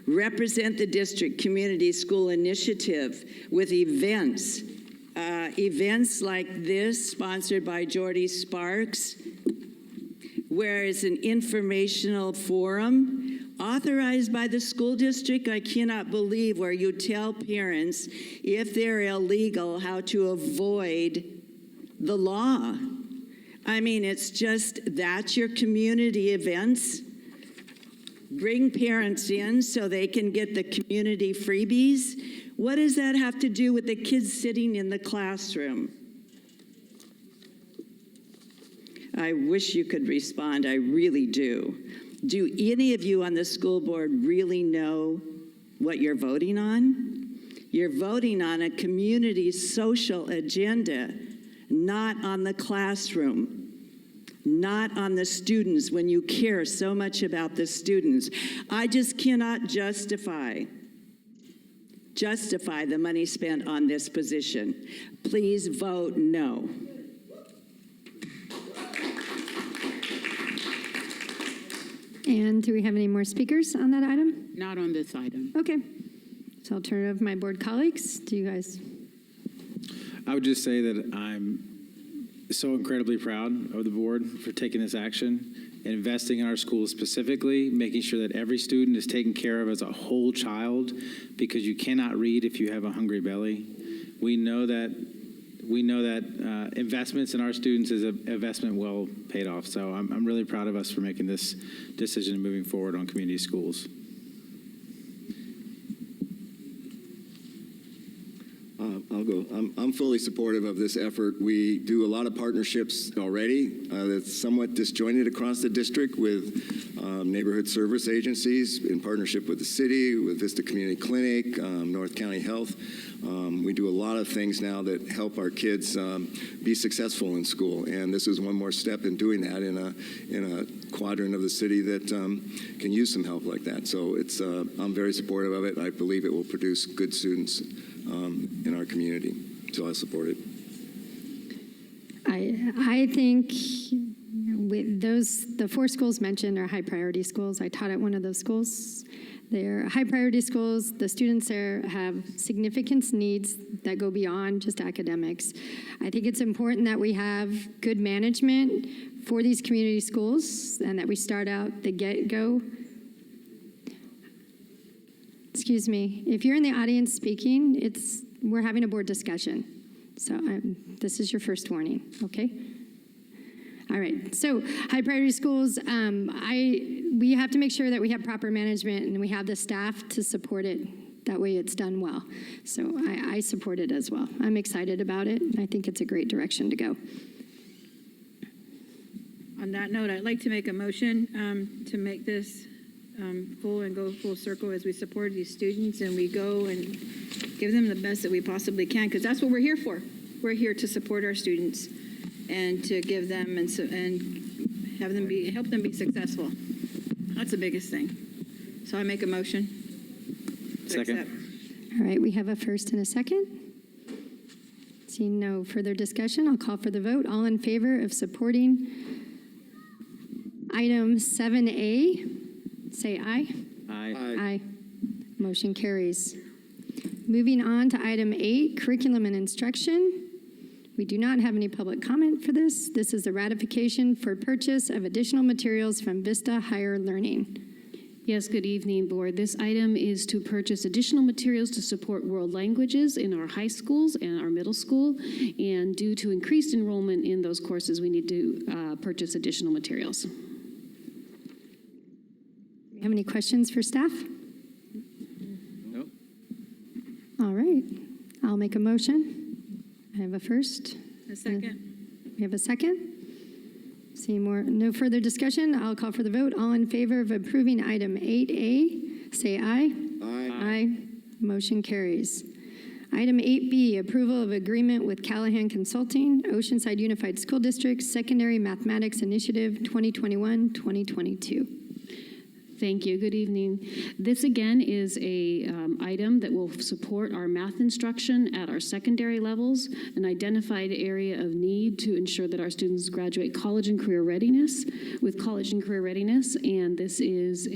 Represent the district community school initiative with events. Events like this, sponsored by Jordy Sparks, where it's an informational forum authorized by the school district. I cannot believe, where you tell parents if they're illegal how to avoid the law. I mean, it's just, that's your community events. Bring parents in so they can get the community freebies. What does that have to do with the kids sitting in the classroom? I wish you could respond. I really do. Do any of you on the school board really know what you're voting on? You're voting on a community social agenda, not on the classroom, not on the students, when you care so much about the students. I just cannot justify the money spent on this position. Please vote no. And do we have any more speakers on that item? Not on this item. Okay. So I'll turn it over to my board colleagues. Do you guys? I would just say that I'm so incredibly proud of the board for taking this action and investing in our schools, specifically making sure that every student is taken care of as a whole child, because you cannot read if you have a hungry belly. We know that investments in our students is an investment well paid off. So I'm really proud of us for making this decision and moving forward on community schools. I'll go. I'm fully supportive of this effort. We do a lot of partnerships already that's somewhat disjointed across the district with neighborhood service agencies in partnership with the city, with Vista Community Clinic, North County Health. We do a lot of things now that help our kids be successful in school, and this is one more step in doing that in a quadrant of the city that can use some help like that. So I'm very supportive of it. I believe it will produce good students in our community, so I support it. I think with the 4 schools mentioned are high priority schools. I taught at one of those schools. They're high priority schools. The students there have significant needs that go beyond just academics. I think it's important that we have good management for these community schools and that we start out the get-go. Excuse me, if you're in the audience speaking, we're having a board discussion. So this is your first warning, okay? All right, so high priority schools, we have to make sure that we have proper management and we have the staff to support it. That way it's done well. So I support it as well. I'm excited about it. I think it's a great direction to go. on that note, I'd like to make a motion to make this full and go full circle as we support these students and we go and give them the best that we possibly can, because that's what we're here for. We're here to support our students and to give them and have them help them be successful. That's the biggest thing. So I make a motion. Second. Accept. All right, we have a first and a second. Seeing no further discussion, I'll call for the vote. All in favor of supporting item 7A, say aye. Aye. Aye. Motion carries. Moving on to item 8, curriculum and instruction. We do not have any public comment for this. This is the ratification for purchase of additional materials from Vista Higher Learning. Yes, good evening, Board. This item is to purchase additional materials to support world languages in our high schools and our middle school. And due to increased enrollment in those courses, we need to purchase additional materials. Do you have any questions for staff? Nope. All right, I'll make a motion. I have a first. A second. We have a second. Seeing no further discussion, I'll call for the vote. All in favor of approving item 8A, say aye. Aye. Aye. Motion carries. Item 8B, approval of agreement with Callahan Consulting, Oceanside Unified School District, Secondary Mathematics Initiative 2021-2022. Thank you. Good evening. This again is a item that will support our math instruction at our secondary levels, an identified area of need to ensure that our students graduate college and career readiness with college and career readiness. And this is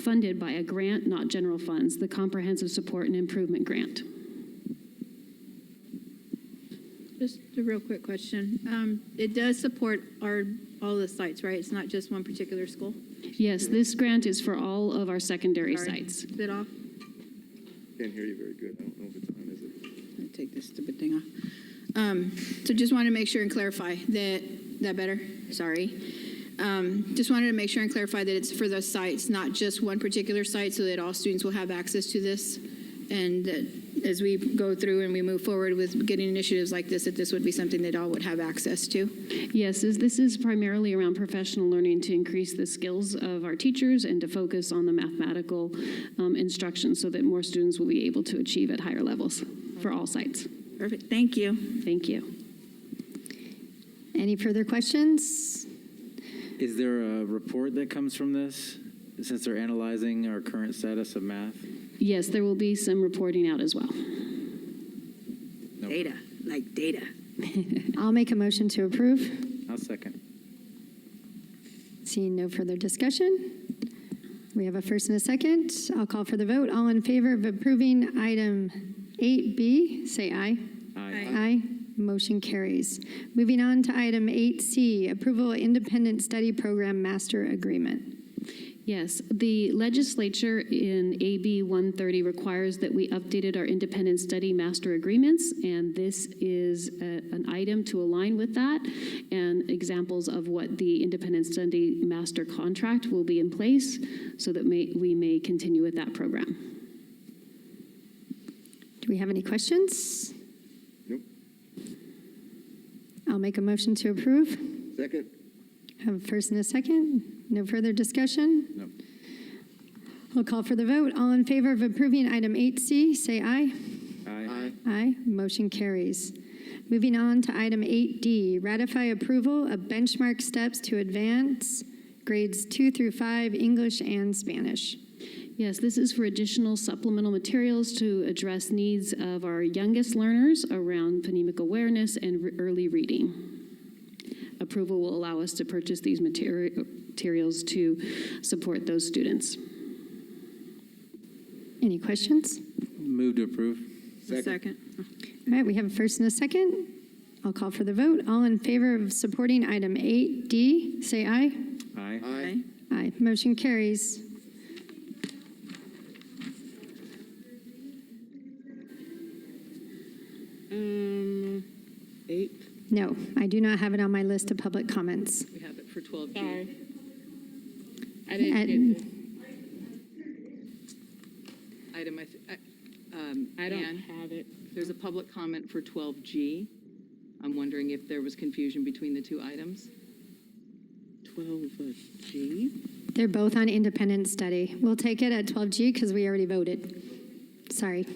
funded by a grant, not general funds, the Comprehensive Support and Improvement Grant. Just a real quick question. It does support all the sites, right? It's not just one particular school? Yes, this grant is for all of our secondary sites. Is it off? Can't hear you very good. I don't know if it's on, is it? Let me take this stupid thing off. So just wanted to make sure and clarify that better? Sorry. Just wanted to make sure and clarify that it's for the sites, not just one particular site, so that all students will have access to this. And that as we go through and we move forward with getting initiatives like this, that this would be something that all would have access to. Yes, this is primarily around professional learning to increase the skills of our teachers and to focus on the mathematical instruction so that more students will be able to achieve at higher levels for all sites. Perfect. Thank you. Thank you. Any further questions? Is there a report that comes from this, since they're analyzing our current status of math? Yes, there will be some reporting out as well. Nope. Data, like data. I'll make a motion to approve. I'll second. Seeing no further discussion, we have a first and a second. I'll call for the vote. All in favor of approving item 8B, say aye. Aye. Aye. Motion carries. Moving on to item 8C, approval of independent study program master agreement. Yes, the legislature in AB 130 requires that we updated our independent study master agreements, and this is an item to align with that, and examples of what the independent study master contract will be in place so that we may continue with that program. Do we have any questions? Nope. I'll make a motion to approve. Second. Have a first and a second. No further discussion? Nope. We'll call for the vote. All in favor of approving item 8C, say aye. Aye. Aye. Motion carries. Moving on to item 8D, ratify approval of benchmark steps to advance grades 2 through 5 English and Spanish. Yes, this is for additional supplemental materials to address needs of our youngest learners around phonemic awareness and early reading. Approval will allow us to purchase these materials to support those students. Any questions? Move to approve. Second. All right, we have a first and a second. I'll call for the vote. All in favor of supporting item 8D, say aye. Aye. Aye. Aye. Motion carries. Eight. No, I do not have it on my list of public comments. We have it for 12G. Sorry. I At- didn't get Item, I don't Ann, have it. there's a public comment for 12G. I'm wondering if there was confusion between the two items. 12G. They're both on independent study. We'll take it at 12G because we already voted. Sorry.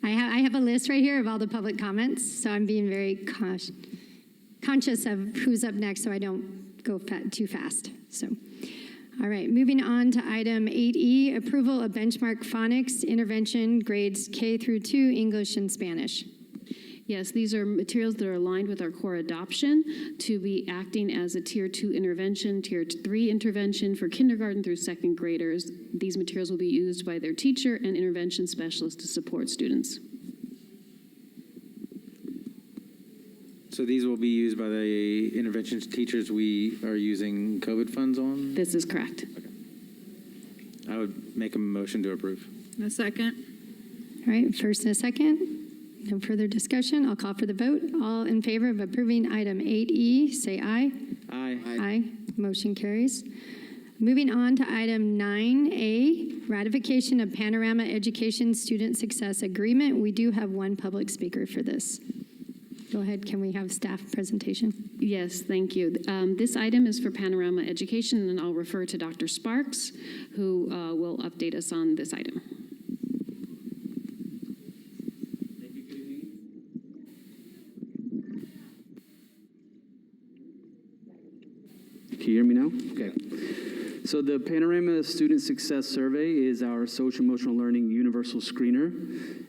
I have a list right here of all the public comments, so I'm being very conscious of who's up next so I don't go too fast. So, all right, moving on to item 8E, approval of benchmark phonics intervention grades K through 2, English and Spanish. Yes, these are materials that are aligned with our core adoption to be acting as a Tier 2 intervention, Tier 3 intervention for kindergarten through second graders. These materials will be used by their teacher and intervention specialist to support students. So these will be used by the intervention teachers we are using COVID funds on? This is correct. Okay. I would make a motion to approve. A second. All right, first and a second. No further discussion. I'll call for the vote. All in favor of approving item 8E, say aye. Aye. Aye. Motion carries. Moving on to item 9A, ratification of Panorama Education Student Success Agreement. We do have one public speaker for this. Go ahead. Can we have staff presentation? Yes, thank you. This item is for Panorama Education, and I'll refer to Dr. Sparks, who will update us on this item. Can you hear me now? Okay. So the Panorama Student Success Survey is our social emotional learning universal screener.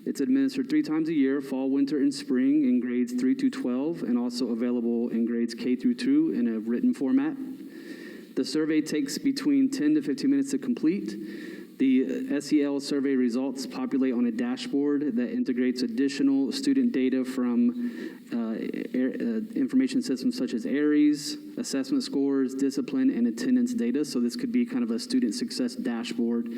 It's administered 3 times a year, fall, winter, and spring in grades 3 through 12, and also available in grades K through 2 in a written format. The survey takes between 10 to 15 minutes to complete. The SEL survey results populate on a dashboard that integrates additional student data from information systems such as ARIES, assessment scores, discipline, and attendance data. So this could be kind of a student success dashboard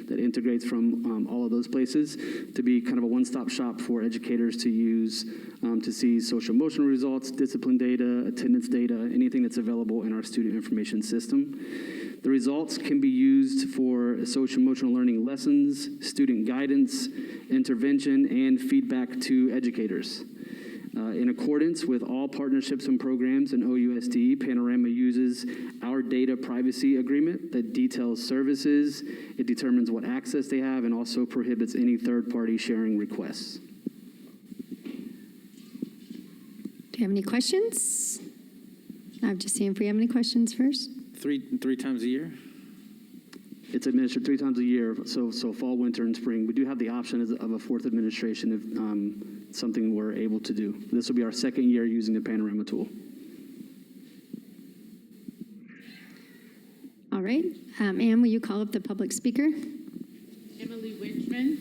that integrates from all of those places to be kind of a one-stop shop for educators to use to see social emotional results, discipline data, attendance data, anything that's available in our student information system. The results can be used for social emotional learning lessons, student guidance, intervention, and feedback to educators. In accordance with all partnerships and programs in OUSD, Panorama uses our data privacy agreement that details services, it determines what access they have, and also prohibits any third-party sharing requests. Do you have any questions? I'm just seeing if we have any questions first. Three times a year? It's administered 3 times a year, so fall, winter, and spring. We do have the option of a fourth administration if something we're able to do. This will be our second year using the Panorama tool. All right. Anne, will you call up the public speaker? Emily Winchman.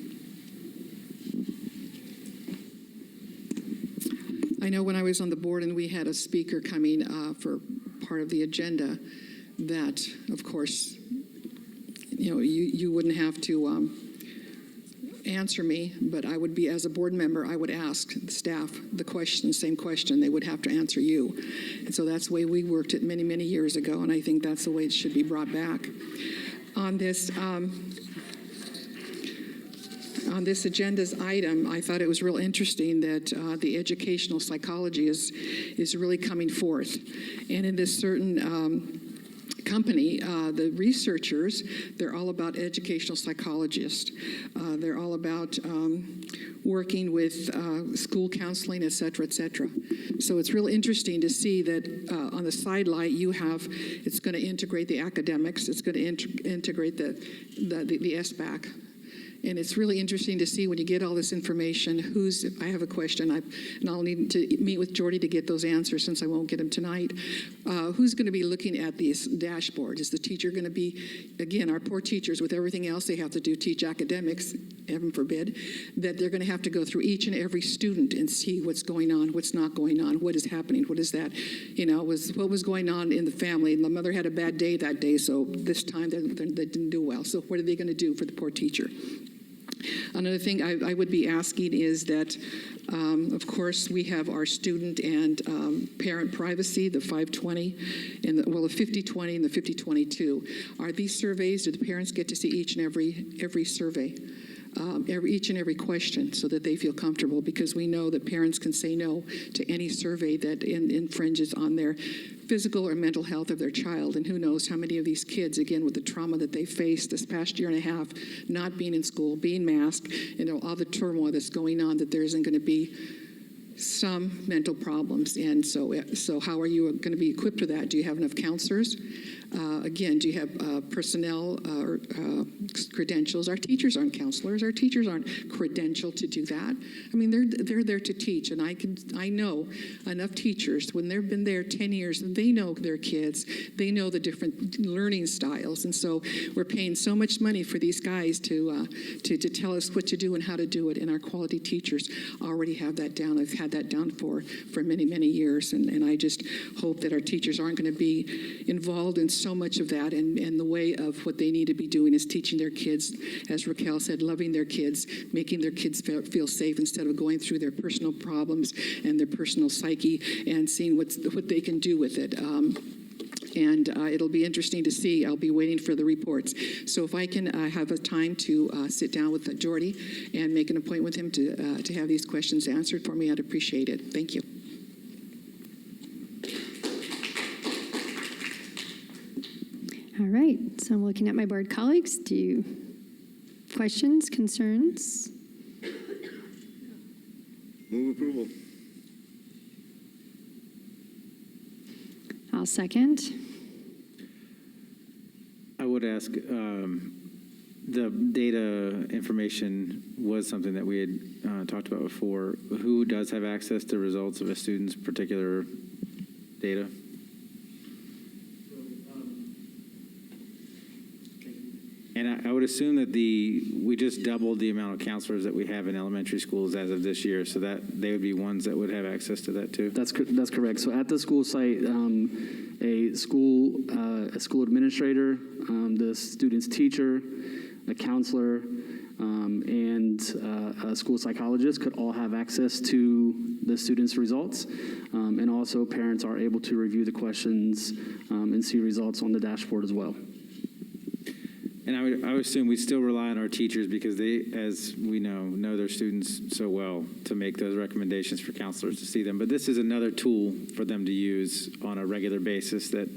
I know when I was on the board and we had a speaker coming for part of the agenda that, of course, you wouldn't have to answer me, but I would be, as a board member, I would ask the staff the same question. They would have to answer you. And so that's the way we worked it many, many years ago, and I think that's the way it should be brought back. On this agenda's item, I thought it was real interesting that the educational psychology is really coming forth. And in this certain company, the researchers, they're all about educational psychologists. They're all about working with school counseling, et cetera, et cetera. So it's real interesting to see that on the sidelight you have, it's going to integrate the academics, it's going to integrate the SBAC. And it's really interesting to see when you get all this information, I have a question, and I'll need to meet with Jordy to get those answers since I won't get them tonight. Who's going to be looking at this dashboard? Is the teacher going to be, again, our poor teachers with everything else they have to do, teach academics, heaven forbid, that they're going to have to go through each and every student and see what's going on, what's not going on, what is happening, what is that, what was going on in the family. My mother had a bad day that day, so this time they didn't do well. So what are they going to do for the poor teacher? Another thing I would be asking is that, of course, we have our student and parent privacy, the 520, and the 5020 and the 5022. Are these surveys, do the parents get to see each and every survey? each and every question so that they feel comfortable, because we know that parents can say no to any survey that infringes on their physical or mental health of their child. And who knows how many of these kids, again, with the trauma that they faced this past year and a half, not being in school, being masked, all the turmoil that's going on, that there isn't going to be some mental problems. And so how are you going to be equipped for that? Do you have enough counselors? Again, do you have personnel or credentials? Our teachers aren't counselors. Our teachers aren't credentialed to do that. I mean, they're there to teach, and I know enough teachers, when they've been there 10 years, they know their kids. They know the different learning styles, and so we're paying so much money for these guys to tell us what to do and how to do it. And our quality teachers already have that down. I've had that down for many, many years, and I just hope that our teachers aren't going to be involved in so much of that, and the way of what they need to be doing is teaching their kids, as Raquel said, loving their kids, making their kids feel safe instead of going through their personal problems and their personal psyche and seeing what they can do with it. And it'll be interesting to see. I'll be waiting for the reports. So if I can have a time to sit down with Jordy and make an appointment with him to have these questions answered for me, I'd appreciate it. Thank you. All right, so I'm looking at my board colleagues. Do you questions, concerns? Move approval. I'll second. I would ask, the data information was something that we had talked about before. Who does have access to results of a student's particular data? And I would assume that we just doubled the amount of counselors that we have in elementary schools as of this year, so that they would be ones that would have access to that too. That's correct. So at the school site, a school administrator, the student's teacher, a counselor, and a school psychologist could all have access to the students' results. And also parents are able to review the questions and see results on the dashboard as well. And I would assume we still rely on our teachers, because they, as we know their students so well, to make those recommendations for counselors to see them. But this is another tool for them to use on a regular basis that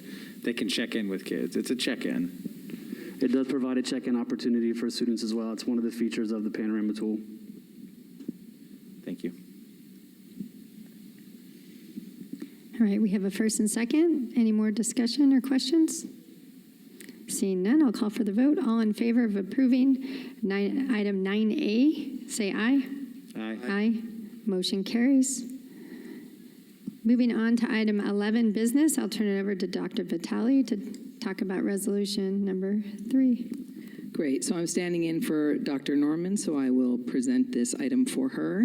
they can check in with kids. It's a check-in. It does provide a check-in opportunity for students as well. It's one of the features of the Panorama tool. Thank you. All right, we have a first and second. Any more discussion or questions? Seeing none, I'll call for the vote. All in favor of approving item 9A, say aye. Aye. Aye. Motion carries. Moving on to item 11, business. I'll turn it over to Dr. Vitale to talk about resolution number 3. Great. So I'm standing in for Dr. Norman, so I will present this item for her.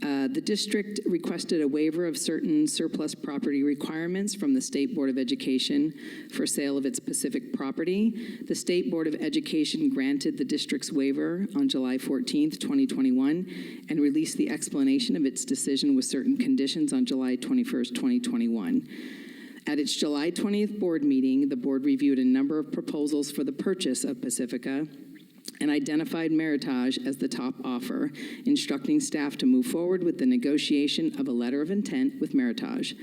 The district requested a waiver of certain surplus property requirements from the State Board of Education for sale of its Pacific property. The State Board of Education granted the district's waiver on July 14th, 2021, and released the explanation of its decision with certain conditions on July 21st, 2021. At its July 20th board meeting, the board reviewed a number of proposals for the purchase of Pacifica and identified Meritage as the top offer, instructing staff to move forward with the negotiation of a letter of intent with Meritage.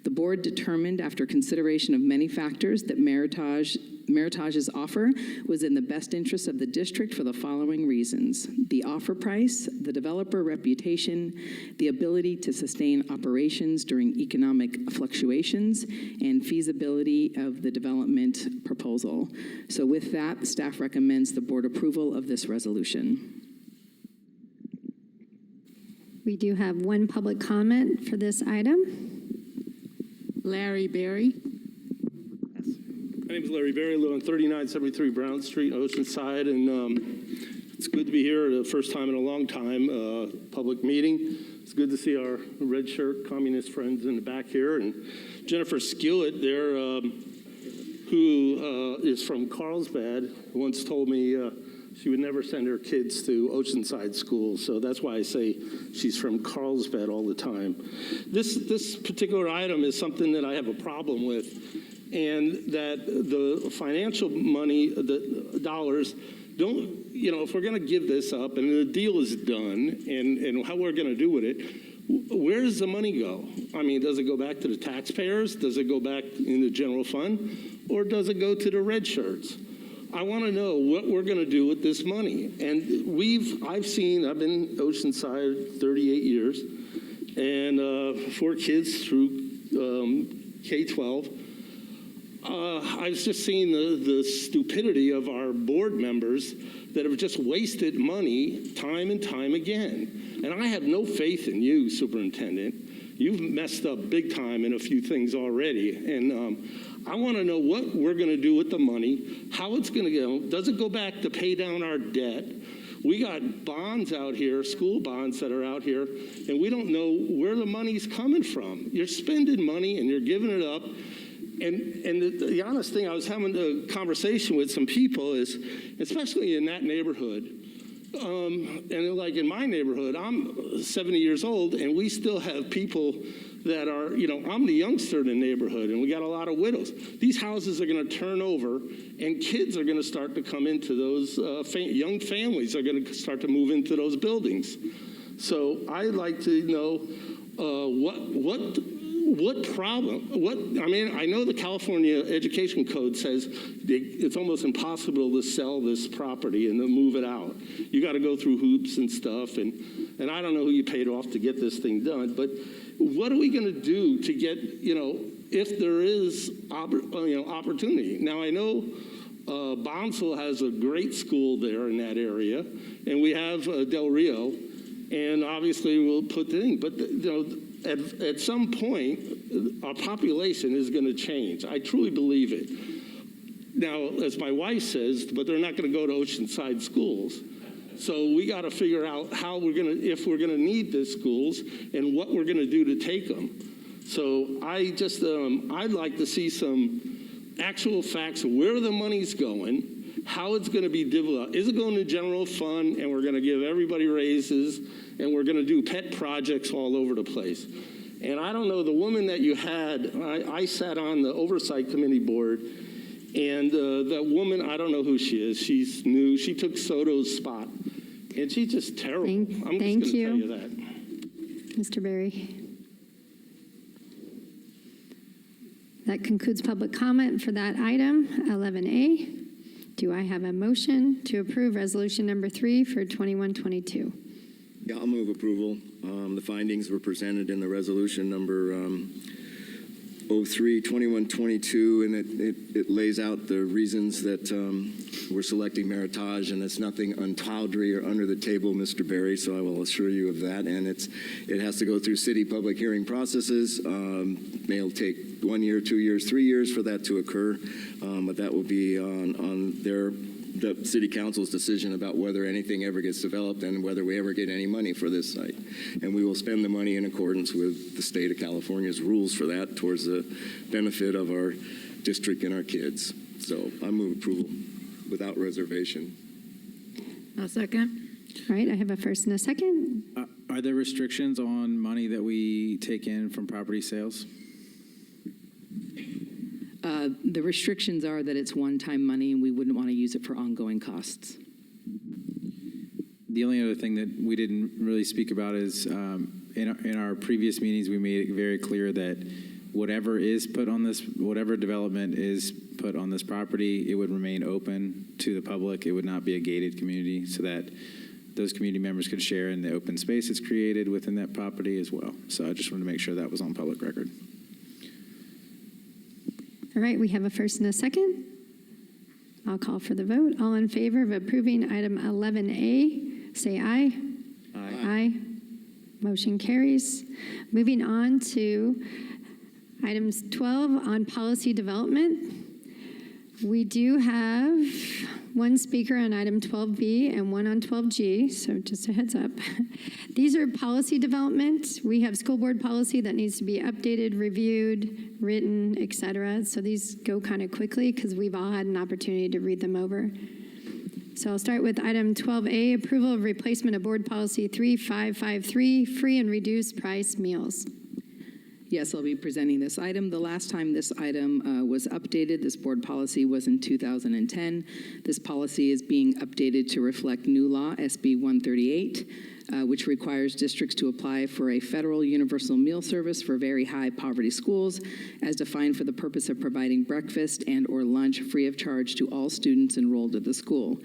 The board determined, after consideration of many factors, that Meritage's offer was in the best interest of the district for the following reasons: the offer price, the developer reputation, the ability to sustain operations during economic fluctuations, and feasibility of the development proposal. So with that, staff recommends the board approval of this resolution. We do have one public comment for this item. Larry Berry. My name is Larry Berry. I live on 3973 Brown Street, Oceanside, and it's good to be here the first time in a long time, public meeting. It's good to see our red shirt communist friends in the back here, and Jennifer Skillett there, who is from Carlsbad, once told me she would never send her kids to Oceanside school, so that's why I say she's from Carlsbad all the time. This particular item is something that I have a problem with, and that the financial money, the dollars if we're going to give this up and the deal is done and how we're going to do with it, where does the money go? I mean, does it go back to the taxpayers? Does it go back in the general fund? Or does it go to the red shirts? I want to know what we're going to do with this money. And I've been Oceanside 38 years and 4 kids through K-12. I've just seen the stupidity of our board members that have just wasted money time and time again. And I have no faith in you, Superintendent. You've messed up big time in a few things already. And I want to know what we're going to do with the money, how it's going to go. Does it go back to pay down our debt? We got bonds out here, school bonds that are out here, and we don't know where the money's coming from. You're spending money and you're giving it up. And the honest thing, I was having a conversation with some people is, especially in that neighborhood, and like in my neighborhood, I'm 70 years old, and we still have people that are, I'm the youngster in the neighborhood, and we got a lot of widows. These houses are going to turn over, and kids are going to start to come into those, young families are going to start to move into those buildings. So I'd like to know what problem, I know the California Education Code says it's almost impossible to sell this property and to move it out. You got to go through hoops and stuff, and I don't know who you paid off to get this thing done, but what are we going to do to get, if there is, opportunity? Now, I know Bonsall has a great school there in that area, and we have Del Rio, and obviously we'll put the thing, but, at some point, our population is going to change. I truly believe it. Now, as my wife says, but they're not going to go to Oceanside schools. So we got to figure out how if we're going to need the schools and what we're going to do to take them. So I'd like to see some actual facts of where the money's going, how it's going to be developed. Is it going to general fund and we're going to give everybody raises and we're going to do pet projects all over the place? And I don't know, the woman that you had, I sat on the oversight committee board, and that woman, I don't know who she is. She's new. She took Soto's spot, and she's just terrible. I'm just going to tell you that. Mr. Berry. That concludes public comment for that item, 11A. Do I have a motion to approve resolution number 3 for 21-22? Yeah, I'll move approval. The findings were presented in the resolution number 03-2122, and it lays out the reasons that we're selecting Meritage, and it's nothing untowdry or under the table, Mr. Berry, so I will assure you of that. And it has to go through city public hearing processes. It'll take 1 year, 2 years, 3 years for that to occur, but that will be on the city council's decision about whether anything ever gets developed and whether we ever get any money for this site. And we will spend the money in accordance with the state of California's rules for that towards the benefit of our district and our kids. So I move approval without reservation. I'll second. All right, I have a first and a second. Are there restrictions on money that we take in from property sales? The restrictions are that it's one-time money and we wouldn't want to use it for ongoing costs. The only other thing that we didn't really speak about is in our previous meetings, we made it very clear that whatever development is put on this property, it would remain open to the public. It would not be a gated community, so that those community members could share in the open space it's created within that property as well. So I just wanted to make sure that was on public record. All right, we have a first and a second. I'll call for the vote. All in favor of approving item 11A, say aye. Aye. Aye. Motion carries. Moving on to items 12 on policy development. We do have one speaker on item 12B and one on 12G, so just a heads up. These are policy development. We have school board policy that needs to be updated, reviewed, written, et cetera. So these go kind of quickly because we've all had an opportunity to read them over. So I'll start with item 12A, approval of replacement of board policy 3553, free and reduced price meals. Yes, I'll be presenting this item. The last time this item was updated, this board policy was in 2010. This policy is being updated to reflect new law, SB 138, which requires districts to apply for a federal universal meal service for very high poverty schools, as defined for the purpose of providing breakfast and/or lunch free of charge to all students enrolled at the school.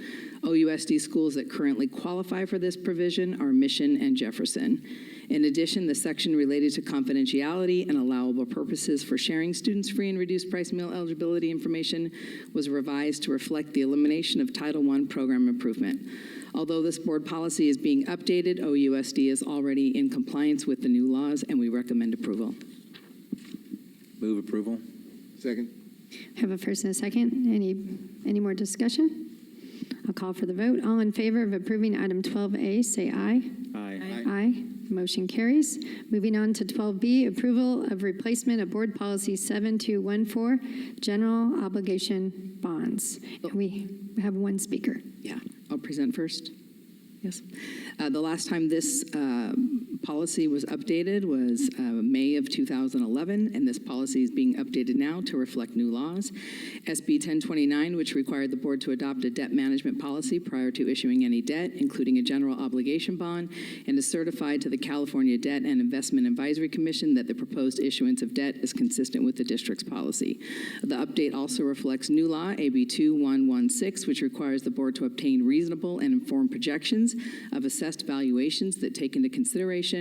OUSD schools that currently qualify for this provision are Mission and Jefferson. In addition, the section related to confidentiality and allowable purposes for sharing students' free and reduced price meal eligibility information was revised to reflect the elimination of Title I program improvement. Although this board policy is being updated, OUSD is already in compliance with the new laws, and we recommend approval. Move approval. Second. Have a first and a second. Any more discussion? I'll call for the vote. All in favor of approving item 12A, say aye. Aye. Aye. Motion carries. Moving on to 12B, approval of replacement of board policy 7214, general obligation bonds. And we have one speaker. Yeah, I'll present first. Yes. The last time this policy was updated was May of 2011, and this policy is being updated now to reflect new laws. SB 1029, which required the board to adopt a debt management policy prior to issuing any debt, including a general obligation bond, and is certified to the California Debt and Investment Advisory Commission that the proposed issuance of debt is consistent with the district's policy. The update also reflects new law, AB 2116, which requires the board to obtain reasonable and informed projections of assessed valuations that take into consideration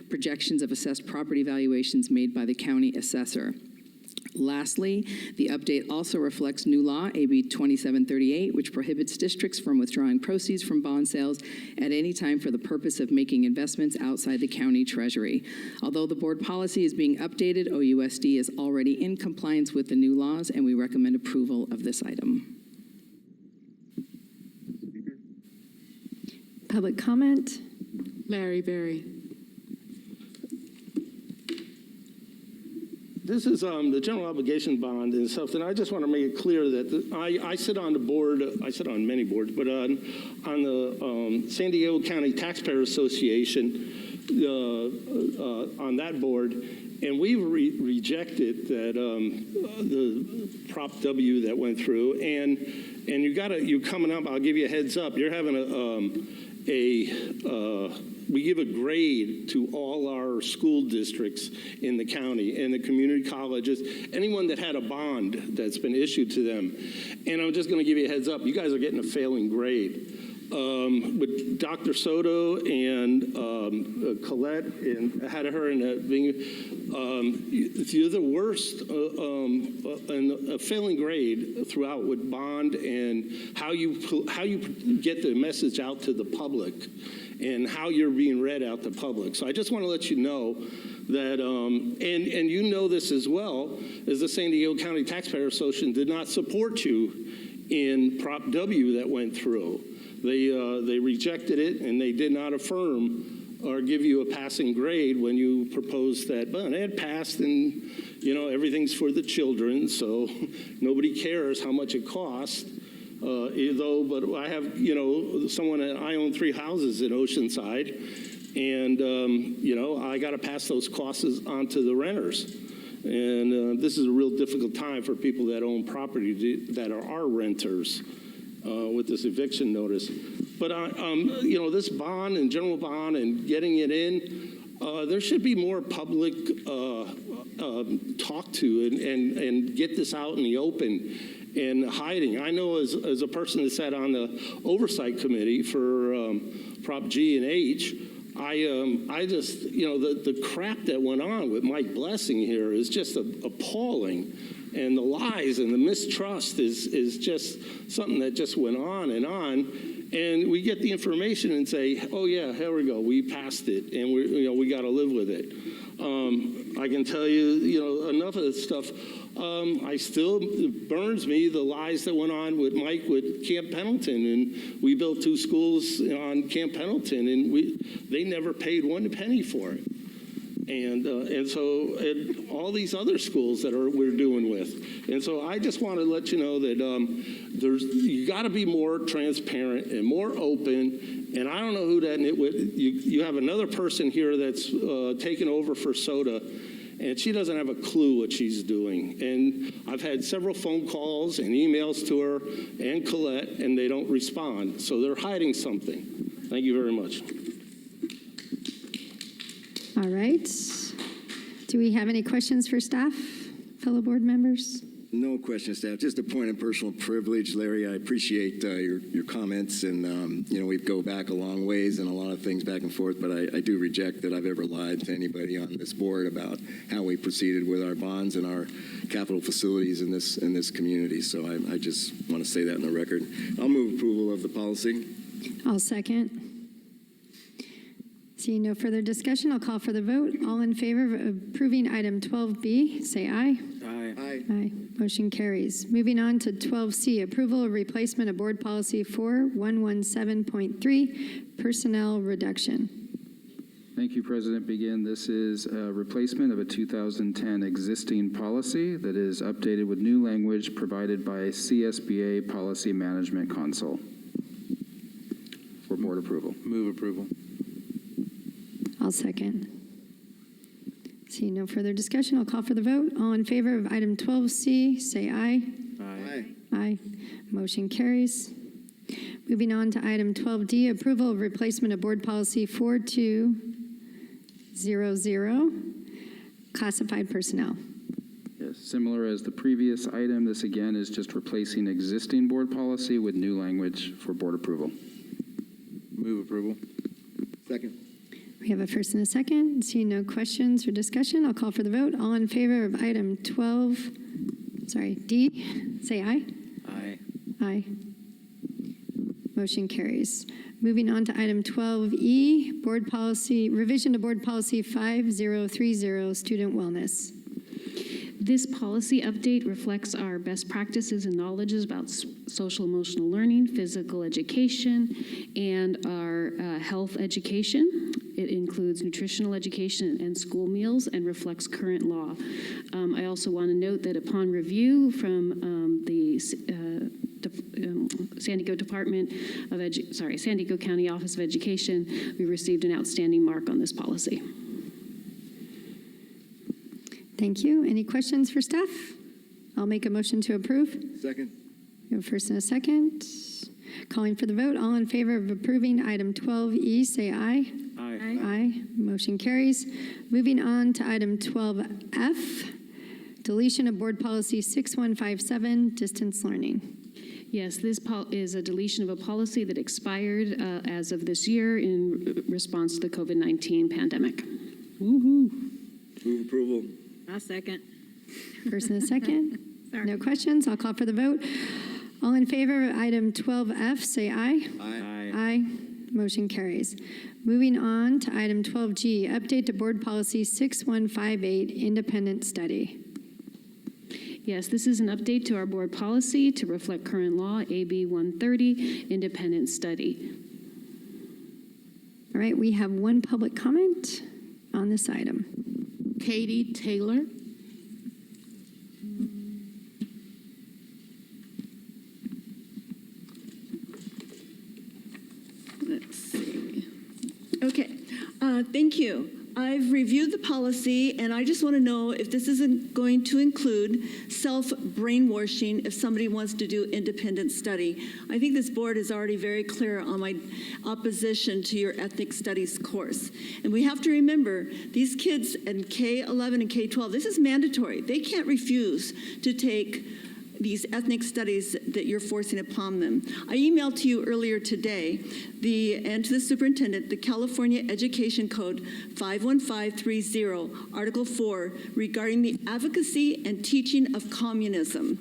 projections of assessed property valuations made by the county assessor. Lastly, the update also reflects new law, AB 2738, which prohibits districts from withdrawing proceeds from bond sales at any time for the purpose of making investments outside the county treasury. Although the board policy is being updated, OUSD is already in compliance with the new laws, and we recommend approval of this item. Public comment? Larry Berry. This is the general obligation bond and stuff, and I just want to make it clear that I sit on the board, I sit on many boards, but on the San Diego County Taxpayer Association, on that board, and we've rejected that the Prop W that went through, and you're coming up, I'll give you a heads up, you're having we give a grade to all our school districts in the county and the community colleges, anyone that had a bond that's been issued to them. And I'm just going to give you a heads up, you guys are getting a failing grade. With Dr. Soto and Colette and had her in you're the worst and a failing grade throughout with bond and how you get the message out to the public and how you're being read out to public. So I just want to let you know that, and you know this as well, as the San Diego County Taxpayer Association did not support you in Prop W that went through. They rejected it, and they did not affirm or give you a passing grade when you proposed that. But it passed, and everything's for the children, so nobody cares how much it costs. But I have someone I own 3 houses in Oceanside, and I got to pass those costs on to the renters. And this is a real difficult time for people that own property that are our renters. With this eviction notice. But, this bond and general bond and getting it in, there should be more public talk to and get this out in the open and hiding. I know as a person that sat on the oversight committee for Prop G and H, I just, the crap that went on with Mike Blessing here is just appalling. And the lies and the mistrust is just something that just went on. And we get the information and say, oh, yeah, here we go. We passed it, and we got to live with it. I can tell you, enough of this stuff. It burns me, the lies that went on with Mike with Camp Pendleton. And we built 2 schools on Camp Pendleton, and they never paid 1 penny for it. And so all these other schools that we're doing with. And so I just want to let you know that you got to be more transparent and more open. And I don't know who that nitwit. You have another person here that's taken over for SOTA. and she doesn't have a clue what she's doing. And I've had several phone calls and emails to her and Colette, and they don't respond. So they're hiding something. Thank you very much. All right. Do we have any questions for staff, fellow board members? No question, staff. Just a point of personal privilege, Larry. I appreciate your comments, and we go back a long ways and a lot of things back and forth. But I do reject that I've ever lied to anybody on this board about how we proceeded with our bonds and our capital facilities in this community. So I just want to say that in the record. I'll move approval of the policy. I'll second. Seeing no further discussion, I'll call for the vote. All in favor of approving item 12B, say aye. Aye. Aye. Aye. Motion carries. Moving on to 12C, approval of replacement of board policy 4117.3, personnel reduction. Thank you, President Begin. This is a replacement of a 2010 existing policy that is updated with new language provided by CSBA Policy Management Console for board approval. Move approval. I'll second. Seeing no further discussion, I'll call for the vote. All in favor of item 12C, say aye. Aye. Aye. Motion carries. Moving on to item 12D, approval of replacement of board policy 4200, classified personnel. Yes, similar as the previous item, this again is just replacing existing board policy with new language for board approval. Move approval. Second. We have a first and a second. Seeing no questions or discussion, I'll call for the vote. All in favor of item D, say aye. Aye. Aye. Motion carries. Moving on to item 12E, board policy, revision to board policy 5030, student wellness. This policy update reflects our best practices and knowledges about social emotional learning, physical education, and our health education. It includes nutritional education and school meals and reflects current law. I also want to note that upon review from the San Diego San Diego County Office of Education, we received an outstanding mark on this policy. Thank you. Any questions for staff? I'll make a motion to approve. Second. We have a first and a second. Calling for the vote. All in favor of approving item 12E, say aye. Aye. Aye. Motion carries. Moving on to item 12F, deletion of board policy 6157, distance learning. Yes, this is a deletion of a policy that expired as of this year in response to the COVID-19 pandemic. Woohoo. Move approval. I'll second. First and a second. No questions. I'll call for the vote. All in favor of item 12F, say aye. Aye. Aye. Motion carries. Moving on to item 12G, update to board policy 6158, independent study. Yes, this is an update to our board policy to reflect current law, AB 130, independent study. All right, we have one public comment on this item. Katie Taylor. Let's see. Okay, thank you. I've reviewed the policy, and I just want to know if this isn't going to include self-brainwashing if somebody wants to do independent study. I think this board is already very clear on my opposition to your ethnic studies course. And we have to remember, these kids in K-11 and K-12, this is mandatory. They can't refuse to take these ethnic studies that you're forcing upon them. I emailed to you earlier today, and to the superintendent, the California Education Code 51530, Article 4, regarding the advocacy and teaching of communism.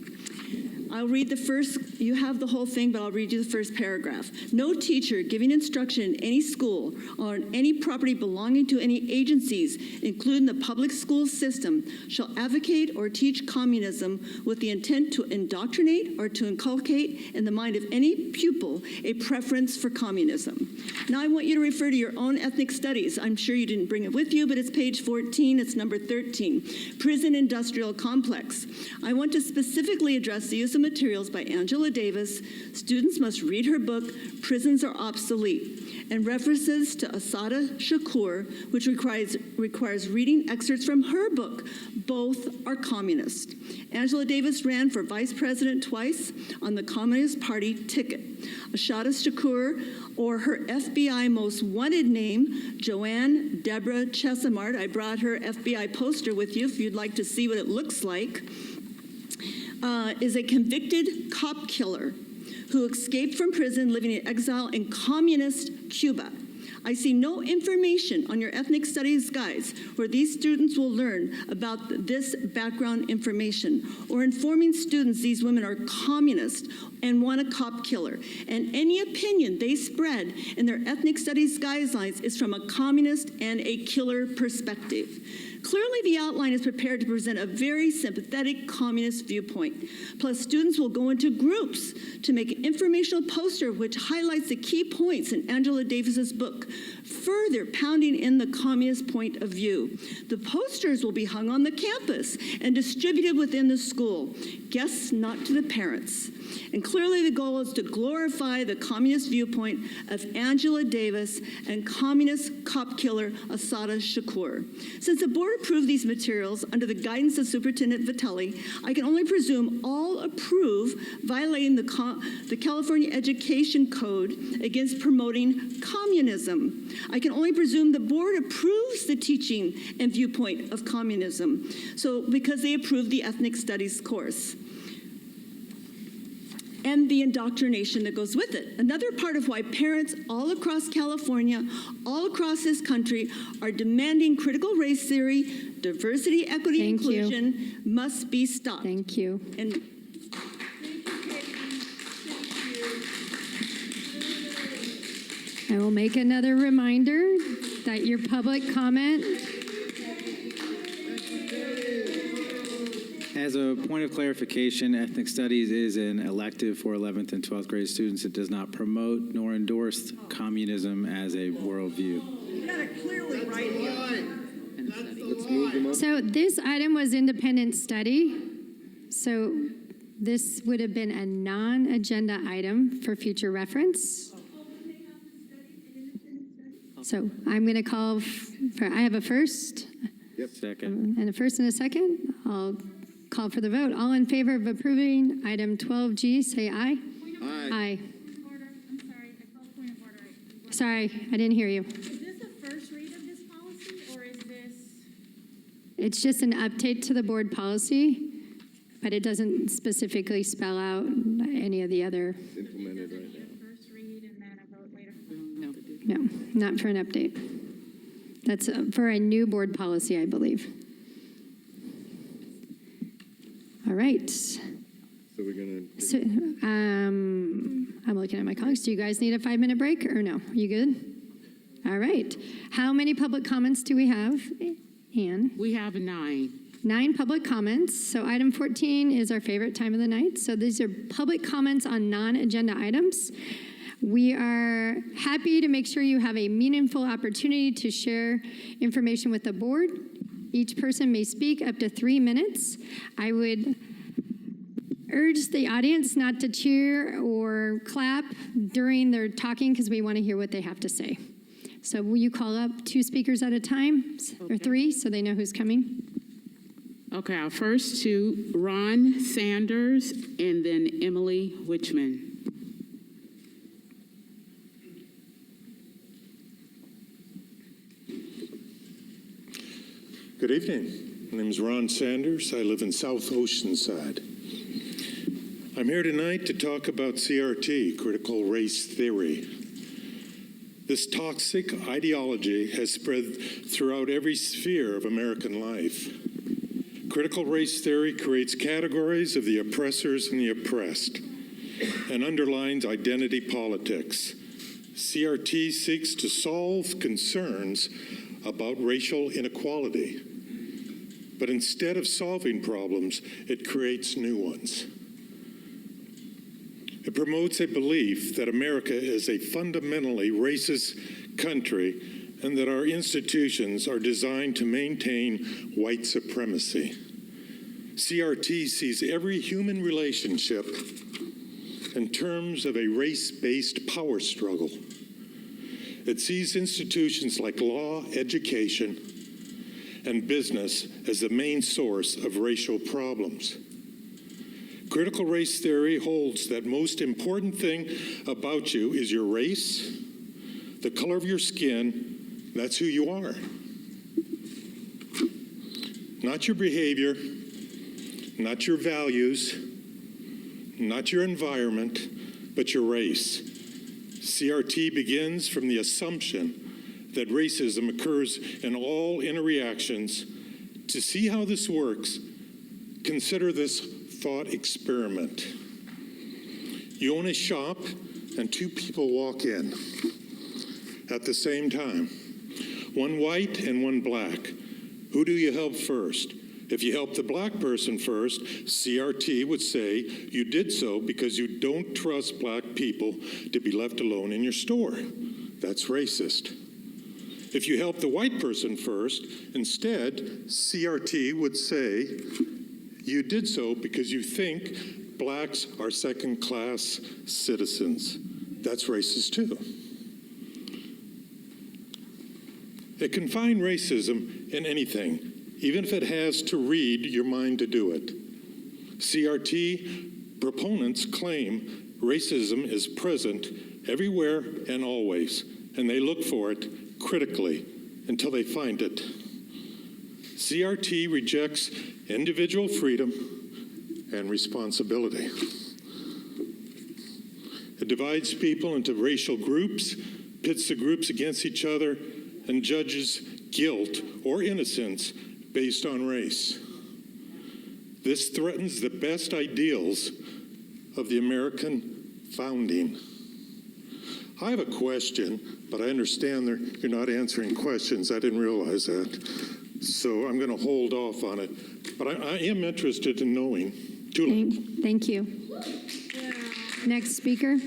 I'll read the first, you have the whole thing, but I'll read you the first paragraph. No teacher giving instruction in any school or on any property belonging to any agencies, including the public school system, shall advocate or teach communism with the intent to indoctrinate or to inculcate in the mind of any pupil a preference for communism. Now I want you to refer to your own ethnic studies. I'm sure you didn't bring it with you, but it's page 14, it's number 13. Prison industrial complex. I want to specifically address the use of of materials by Angela Davis, students must read her book, Prisons Are Obsolete, and references to Assata Shakur, which requires reading excerpts from her book. Both are communist. Angela Davis ran for vice president twice on the Communist Party ticket. Assata Shakur, or her FBI most wanted name, Joanne Deborah Chesimard. I brought her FBI poster with you if you'd like to see what it looks like. Is a convicted cop killer who escaped from prison living in exile in communist Cuba. I see no information on your ethnic studies guides where these students will learn about this background information or informing students these women are communist and want a cop killer. And any opinion they spread in their ethnic studies guidelines is from a communist and a killer perspective. Clearly, the outline is prepared to present a very sympathetic communist viewpoint. Plus, students will go into groups to make an informational poster which highlights the key points in Angela Davis's book, further pounding in the communist point of view. The posters will be hung on the campus and distributed within the school. Guests not to the parents. And clearly the goal is to glorify the communist viewpoint of Angela Davis and communist cop killer Assata Shakur. Since the board approved these materials under the guidance of Superintendent Vitelli, I can only presume all approve violating the California Education Code against promoting communism. I can only presume the board approves the teaching and viewpoint of communism, so because they approved the ethnic studies course and the indoctrination that goes with it. Another part of why parents all across California, all across this country, are demanding critical race theory, diversity, equity, inclusion must be stopped. Thank you. And I will make another reminder that your public comment. As a point of clarification, ethnic studies is an elective for 11th and 12th grade students. It does not promote nor endorse communism as a worldview. you got it clearly right here. Let's move them up. So this item was independent study. So this would have been a non-agenda item for future reference. So I'm going to call for, I have a first. Yep. Second. And a first and a second. I'll call for the vote. All in favor of approving item 12G, say aye. Aye. Aye. I'm sorry, I called point of order. Sorry, I didn't hear you. Is this a first read of this policy, or is this? It's just an update to the board policy, but it doesn't specifically spell out any of the other. Implemented right now. First read and then a vote later? No, not for an update. That's for a new board policy, I believe. All right. So we're going to. So, I'm looking at my colleagues. Do you guys need a 5-minute break or no? You good? All right. How many public comments do we have, Anne? We have 9. 9 public comments. So item 14 is our favorite time of the night. So these are public comments on non-agenda items. We are happy to make sure you have a meaningful opportunity to share information with the board. Each person may speak up to 3 minutes. I would urge the audience not to cheer or clap during their talking because we want to hear what they have to say. So will you call up 2 speakers at a time, or 3, so they know who's coming? Okay, our first 2, Ron Sanders and then Emily Wichman. Good evening. My name is Ron Sanders. I live in South Oceanside. I'm here tonight to talk about CRT, critical race theory. This toxic ideology has spread throughout every sphere of American life. Critical race theory creates categories of the oppressors and the oppressed and underlines identity politics. CRT seeks to solve concerns about racial inequality, but instead of solving problems, it creates new ones. It promotes a belief that America is a fundamentally racist country and that our institutions are designed to maintain white supremacy. CRT sees every human relationship in terms of a race-based power struggle. It sees institutions like law, education, and business as the main source of racial problems. Critical race theory holds that most important thing about you is your race, the color of your skin, that's who you are. Not your behavior, not your values, not your environment, but your race. CRT begins from the assumption that racism occurs in all interactions. To see how this works, consider this thought experiment. You own a shop and two people walk in at the same time, one white and one black. Who do you help first? If you help the black person first, CRT would say you did so because you don't trust black people to be left alone in your store. That's racist. If you help the white person first, instead, CRT would say you did so because you think blacks are second-class citizens. That's racist too. It can find racism in anything, even if it has to read your mind to do it. CRT proponents claim racism is present everywhere and always, and they look for it critically until they find it. CRT rejects individual freedom and responsibility. It divides people into racial groups, pits the groups against each other, and judges guilt or innocence based on race. This threatens the best ideals of the American founding. I have a question, but I understand you're not answering questions. I didn't realize that. So I'm going to hold off on it. But I am interested in knowing. Thank you. Next speaker.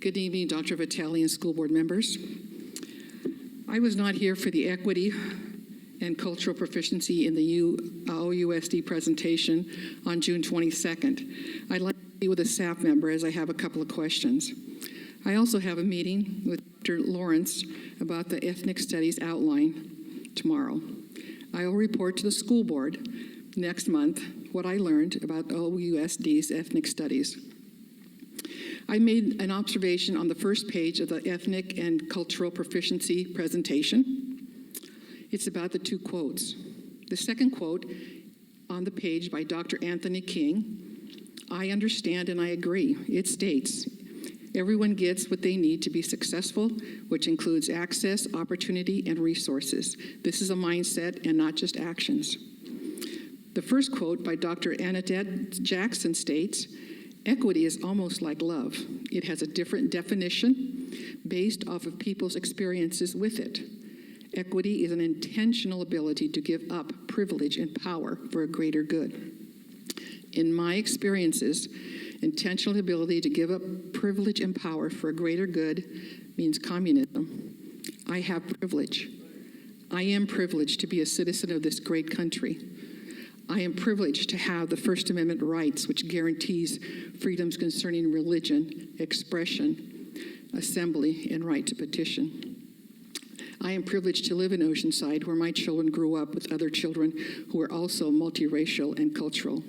Good evening, Dr. Vitale and school board members. I was not here for the equity and cultural proficiency in the OUSD presentation on June 22nd. I'd like to be with a staff member as I have a couple of questions. I also have a meeting with Dr. Lawrence about the ethnic studies outline tomorrow. I will report to the school board next month what I learned about OUSD's ethnic studies. I made an observation on the first page of the ethnic and cultural proficiency presentation. It's about the two quotes. The second quote on the page by Dr. Anthony King, I understand and I agree. It states, everyone gets what they need to be successful, which includes access, opportunity, and resources. This is a mindset and not just actions. The first quote by Dr. Annette Jackson states, equity is almost like love. It has a different definition based off of people's experiences with it. Equity is an intentional ability to give up privilege and power for a greater good. In my experiences, intentional ability to give up privilege and power for a greater good means communism. I have privilege. I am privileged to be a citizen of this great country. I am privileged to have the First Amendment rights, which guarantees freedoms concerning religion, expression, assembly, and right to petition. I am privileged to live in Oceanside, where my children grew up with other children who are also multiracial and cultural.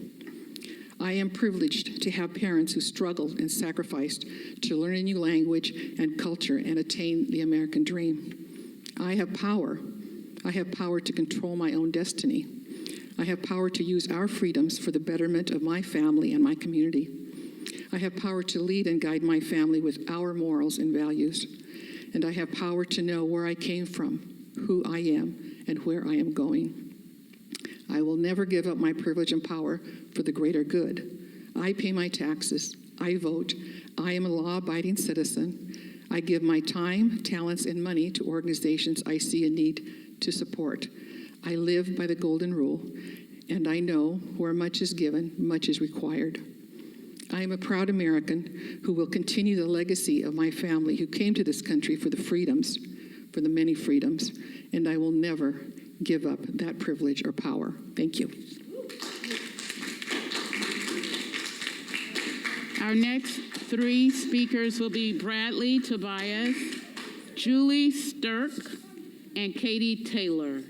I am privileged to have parents who struggled and sacrificed to learn a new language and culture and attain the American dream. I have power. I have power to control my own destiny. I have power to use our freedoms for the betterment of my family and my community. I have power to lead and guide my family with our morals and values. And I have power to know where I came from, who I am, and where I am going. I will never give up my privilege and power for the greater good. I pay my taxes. I vote. I am a law-abiding citizen. I give my time, talents, and money to organizations I see a need to support. I live by the golden rule, and I know where much is given, much is required. I am a proud American who will continue the legacy of my family who came to this country for the freedoms, for the many freedoms, and I will never give up that privilege or power. Thank you. Our next three speakers will be Bradley Tobias, Julie Stirk, and Katie Taylor.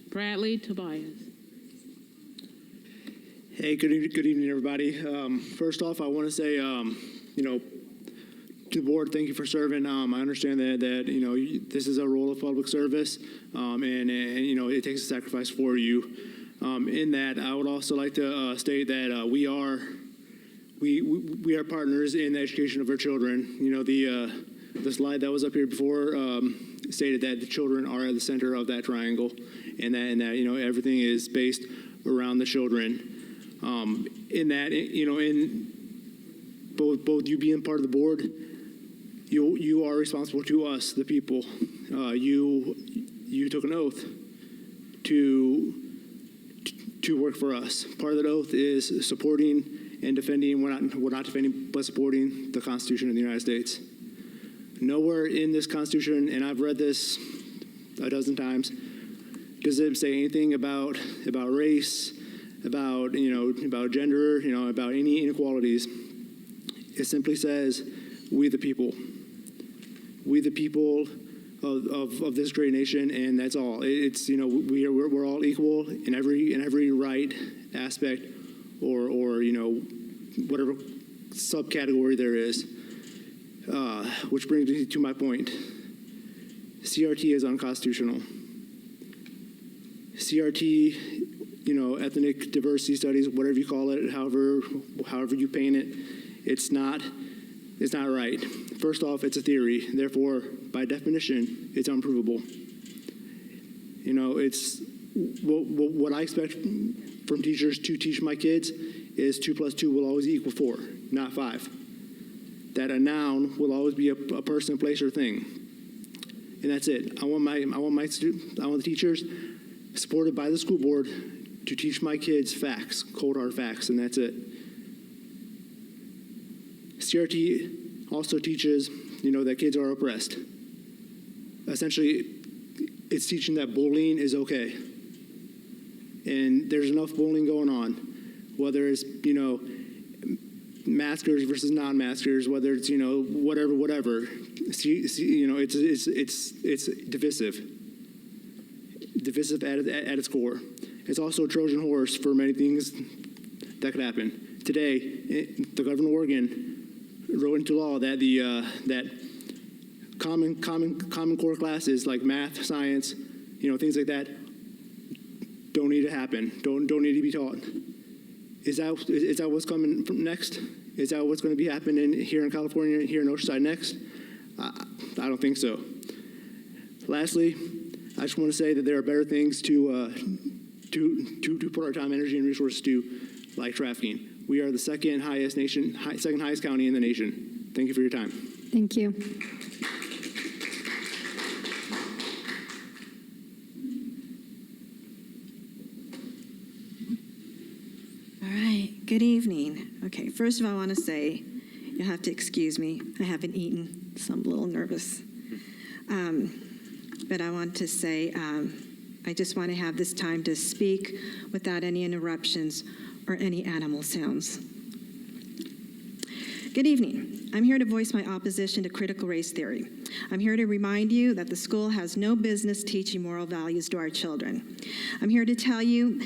Bradley Tobias. Hey, good evening, everybody. First off, I want to say, to the board, thank you for serving. I understand that this is a role of public service, and it takes a sacrifice for you. In that, I would also like to state that we are partners in the education of our children. The slide that was up here before stated that the children are at the center of that triangle, and that everything is based around the children. In both you being part of the board, you are responsible to us, the people. You took an oath to work for us. Part of that oath is supporting and defending, we're not defending, but supporting the Constitution of the United States. Nowhere in this Constitution, and I've read this a dozen times, does it say anything about race, about gender, about any inequalities. It simply says, we the people. We the people of this great nation, and that's all. It's we're all equal in every right aspect, or whatever subcategory there is. Which brings me to my point. CRT is unconstitutional. CRT, ethnic diversity studies, whatever you call it, however you paint it, it's not right. First off, it's a theory. Therefore, by definition, it's unprovable. It's what I expect from teachers to teach my kids is 2 + 2 will always equal 4, not 5. That a noun will always be a person, place, or thing, and that's it. I want the teachers supported by the school board to teach my kids facts, cold hard facts, and that's it. CRT also teaches, that kids are oppressed. Essentially, it's teaching that bullying is okay, and there's enough bullying going on, whether it's maskers versus non-maskers, whether it's whatever. It's divisive at its core. It's also a Trojan horse for many things that could happen. Today, the governor of Oregon wrote into law that that common core classes like math, science, things like that don't need to happen. Don't need to be taught. Is that what's coming from next? Is that what's going to be happening here in California, here in Oceanside next? I don't think so. Lastly, I just want to say that there are better things to put our time, energy, and resources to, like trafficking. We are the second highest county in the nation. Thank you for your time. Thank you. All right, good evening. Okay, first of all, I want to say, you'll have to excuse me. I haven't eaten, so I'm a little nervous. But I want to say, I just want to have this time to speak without any interruptions or any animal sounds. Good evening. I'm here to voice my opposition to critical race theory. I'm here to remind you that the school has no business teaching moral values to our children. I'm here to tell you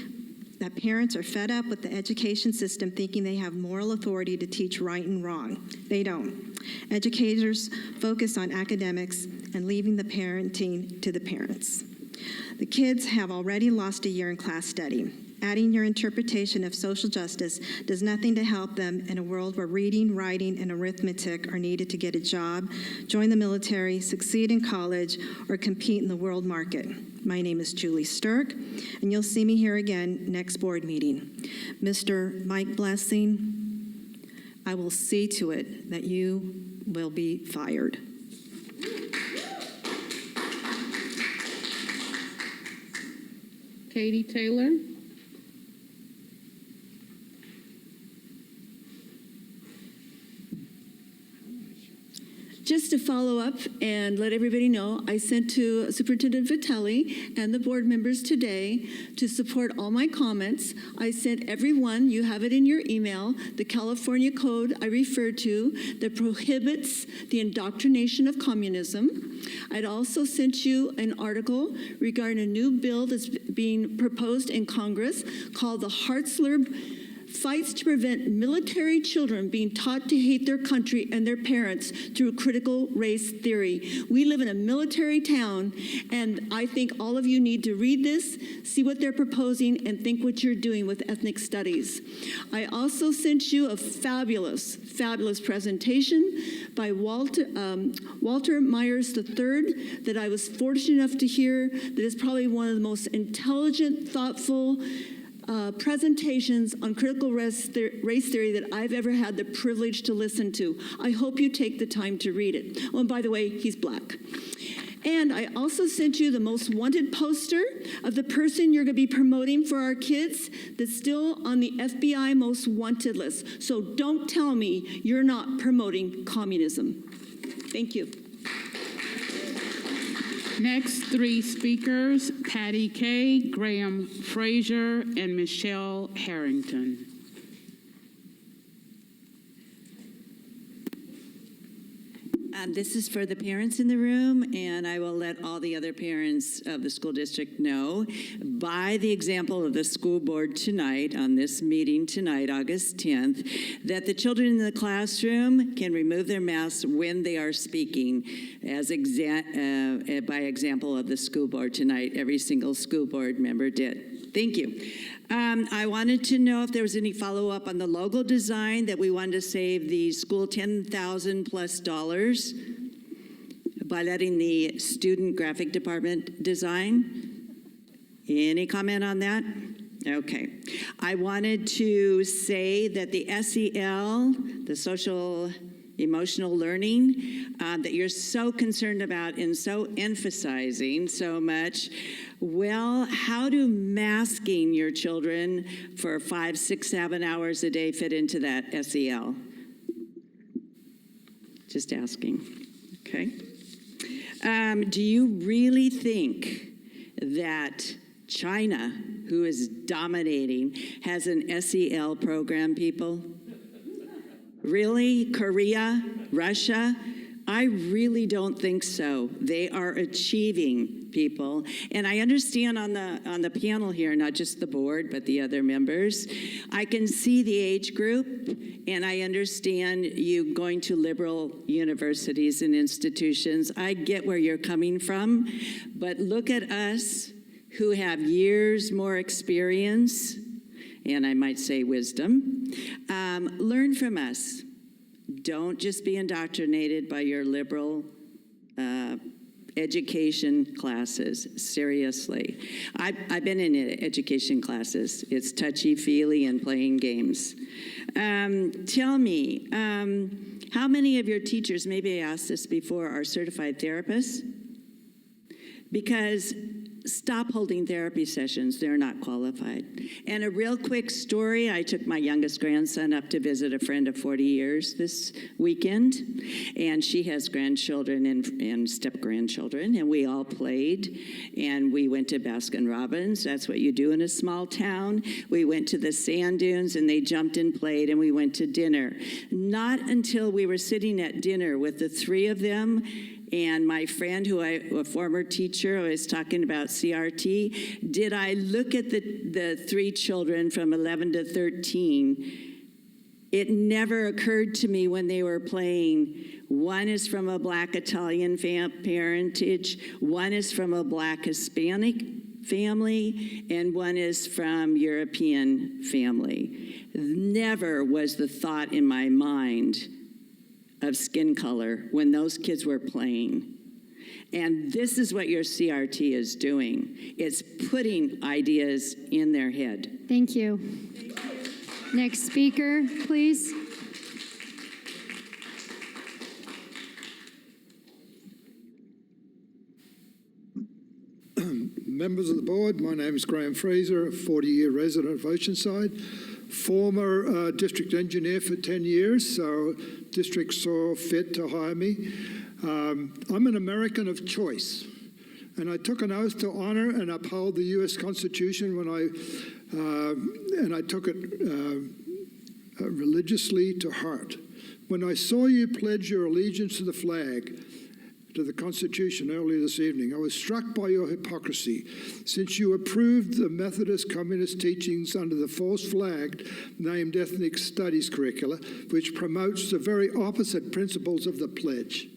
that parents are fed up with the education system thinking they have moral authority to teach right and wrong. They don't. Educators focus on academics and leaving the parenting to the parents. The kids have already lost a year in class study. Adding your interpretation of social justice does nothing to help them in a world where reading, writing, and arithmetic are needed to get a job, join the military, succeed in college, or compete in the world market. My name is Julie Stirk, and you'll see me here again next board meeting. Mr. Mike Blessing, I will see to it that you will be fired. Katie Taylor. just to follow up and let everybody know, I sent to Superintendent Vitelli and the board members today to support all my comments. I sent everyone, you have it in your email, the California code I referred to that prohibits the indoctrination of communism. I'd also sent you an article regarding a new bill that's being proposed in Congress called the Hartzler Fights to Prevent Military Children Being Taught to Hate Their Country and Their Parents Through Critical Race Theory. We live in a military town, and I think all of you need to read this, see what they're proposing, and think what you're doing with ethnic studies. I also sent you a fabulous, fabulous presentation by Walter Myers III that I was fortunate enough to hear, that is probably one of the most intelligent, thoughtful presentations on critical race theory that I've ever had the privilege to listen to. I hope you take the time to read it. Oh, and by the way, he's black. And I also sent you the most wanted poster of the person you're going to be promoting for our kids that's still on the FBI most wanted list. So don't tell me you're not promoting communism. Thank you. Next three speakers, Patty Kay, Graham Frazier, and Michelle Harrington. This is for the parents in the room, and I will let all the other parents of the school district know, by the example of the school board tonight, on this meeting tonight, August 10th, that the children in the classroom can remove their masks when they are speaking, as by example of the school board tonight. Every single school board member did. Thank you. I wanted to know if there was any follow-up on the logo design, that we wanted to save the school $10,000+ by letting the student graphic department design. Any comment on that? Okay. I wanted to say that the SEL, the social emotional learning, that you're so concerned about and so emphasizing so much. Well, how do masking your children for 5, 6, 7 hours a day fit into that SEL? Just asking. Okay. Do you really think that China, who is dominating, has an SEL program, people? Really? Korea? Russia? I really don't think so. They are achieving, people. And I understand on the panel here, not just the board, but the other members, I can see the age group, and I understand you going to liberal universities and institutions. I get where you're coming from, but look at us who have years more experience, and I might say wisdom. Learn from us. Don't just be indoctrinated by your liberal education classes. Seriously. I've been in education classes. It's touchy-feely and playing games. Tell me, how many of your teachers, maybe I asked this before, are certified therapists? Because stop holding therapy sessions. They're not qualified. And a real quick story, I took my youngest grandson up to visit a friend of 40 years this weekend, and she has grandchildren and step-grandchildren, and we all played, and we went to Baskin-Robbins. That's what you do in a small town. We went to the sand dunes, and they jumped and played, and we went to dinner. Not until we were sitting at dinner with the three of them and my friend, a former teacher, who was talking about CRT, did I look at the three children from 11 to 13. It never occurred to me when they were playing. One is from a Black Italian parentage, one is from a Black Hispanic family, and one is from European family. Never was the thought in my mind of skin color when those kids were playing. And this is what your CRT is doing. It's putting ideas in their head. Thank you. Next speaker, please. Members of the board, my name is Graham Fraser, a 40-year resident of Oceanside, former district engineer for 10 years, so district saw fit to hire me. I'm an American of choice, and I took an oath to honor and uphold the U.S. Constitution and I took it religiously to heart. When I saw you pledge your allegiance to the flag, to the Constitution earlier this evening, I was struck by your hypocrisy, since you approved the Methodist Communist teachings under the false flag named Ethnic Studies curricula, which promotes the very opposite principles of the pledge.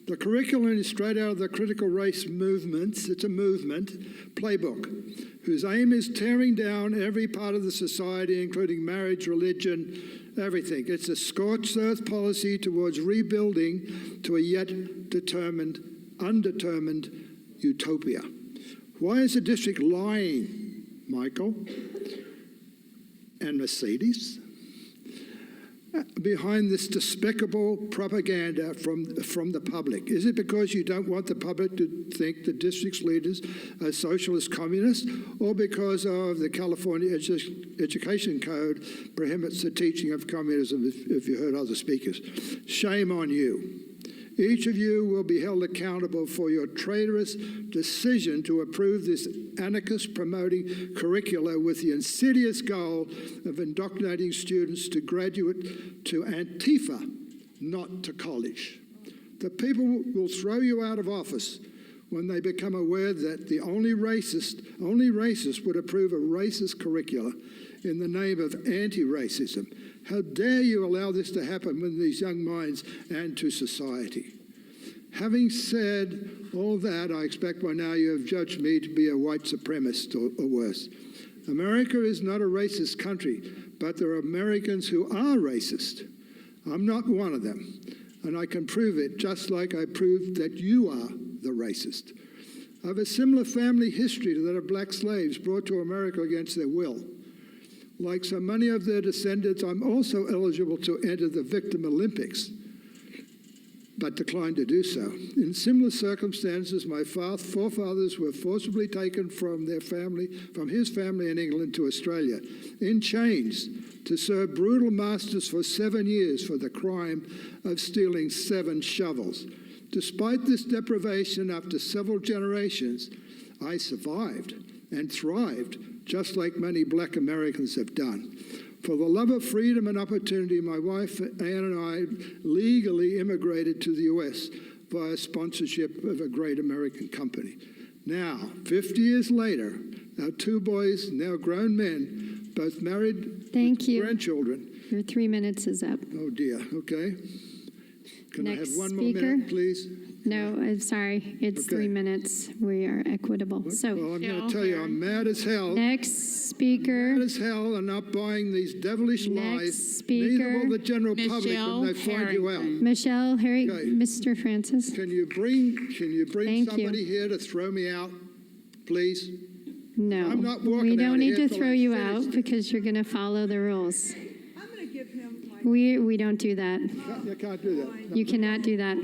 The curriculum is straight out of the critical race movements. It's a movement playbook whose aim is tearing down every part of the society, including marriage, religion, everything. It's a scorched earth policy towards rebuilding to a yet undetermined utopia. Why is the district lying, Michael and Mercedes, behind this despicable propaganda from the public? Is it because you don't want the public to think the district's leaders are socialist communists, or because of the California Education Code prohibits the teaching of communism, if you heard other speakers? Shame on you. Each of you will be held accountable for your traitorous decision to approve this anarchist-promoting curricula with the insidious goal of indoctrinating students to graduate to Antifa, not to college. The people will throw you out of office when they become aware that the only racist would approve a racist curricula in the name of anti-racism. How dare you allow this to happen with these young minds and to society? Having said all that, I expect by now you have judged me to be a white supremacist or worse. America is not a racist country, but there are Americans who are racist. I'm not one of them, and I can prove it just like I proved that you are the racist. I have a similar family history to that of black slaves brought to America against their will. Like so many of their descendants, I'm also eligible to enter the Victim Olympics, but declined to do so. In similar circumstances, my forefathers were forcibly taken from his family in England to Australia, in chains, to serve brutal masters for 7 years for the crime of stealing 7 shovels. Despite this deprivation, after several generations, I survived and thrived, just like many black Americans have done. For the love of freedom and opportunity, my wife Ann and I legally immigrated to the U.S. via sponsorship of a great American company. Now, 50 years later, our 2 boys, now grown men, both married with grandchildren. Your 3 minutes is up. Oh dear, okay. Can I have one speaker? more minute, please? No, I'm sorry. It's 3 minutes. We are equitable. So, well, I'm going to tell you, I'm mad as hell. Next speaker. Mad as hell and not buying these devilish lies. Speaker. Neither will the general public when they find you out. Michelle Harry, Okay. Mr. Francis. Can you bring Thank somebody you. here to throw me out, please? No, I'm not walking we out don't of need here to till throw I you finish out because you're going to follow the rules. We don't do that. You can't do that. You cannot do that.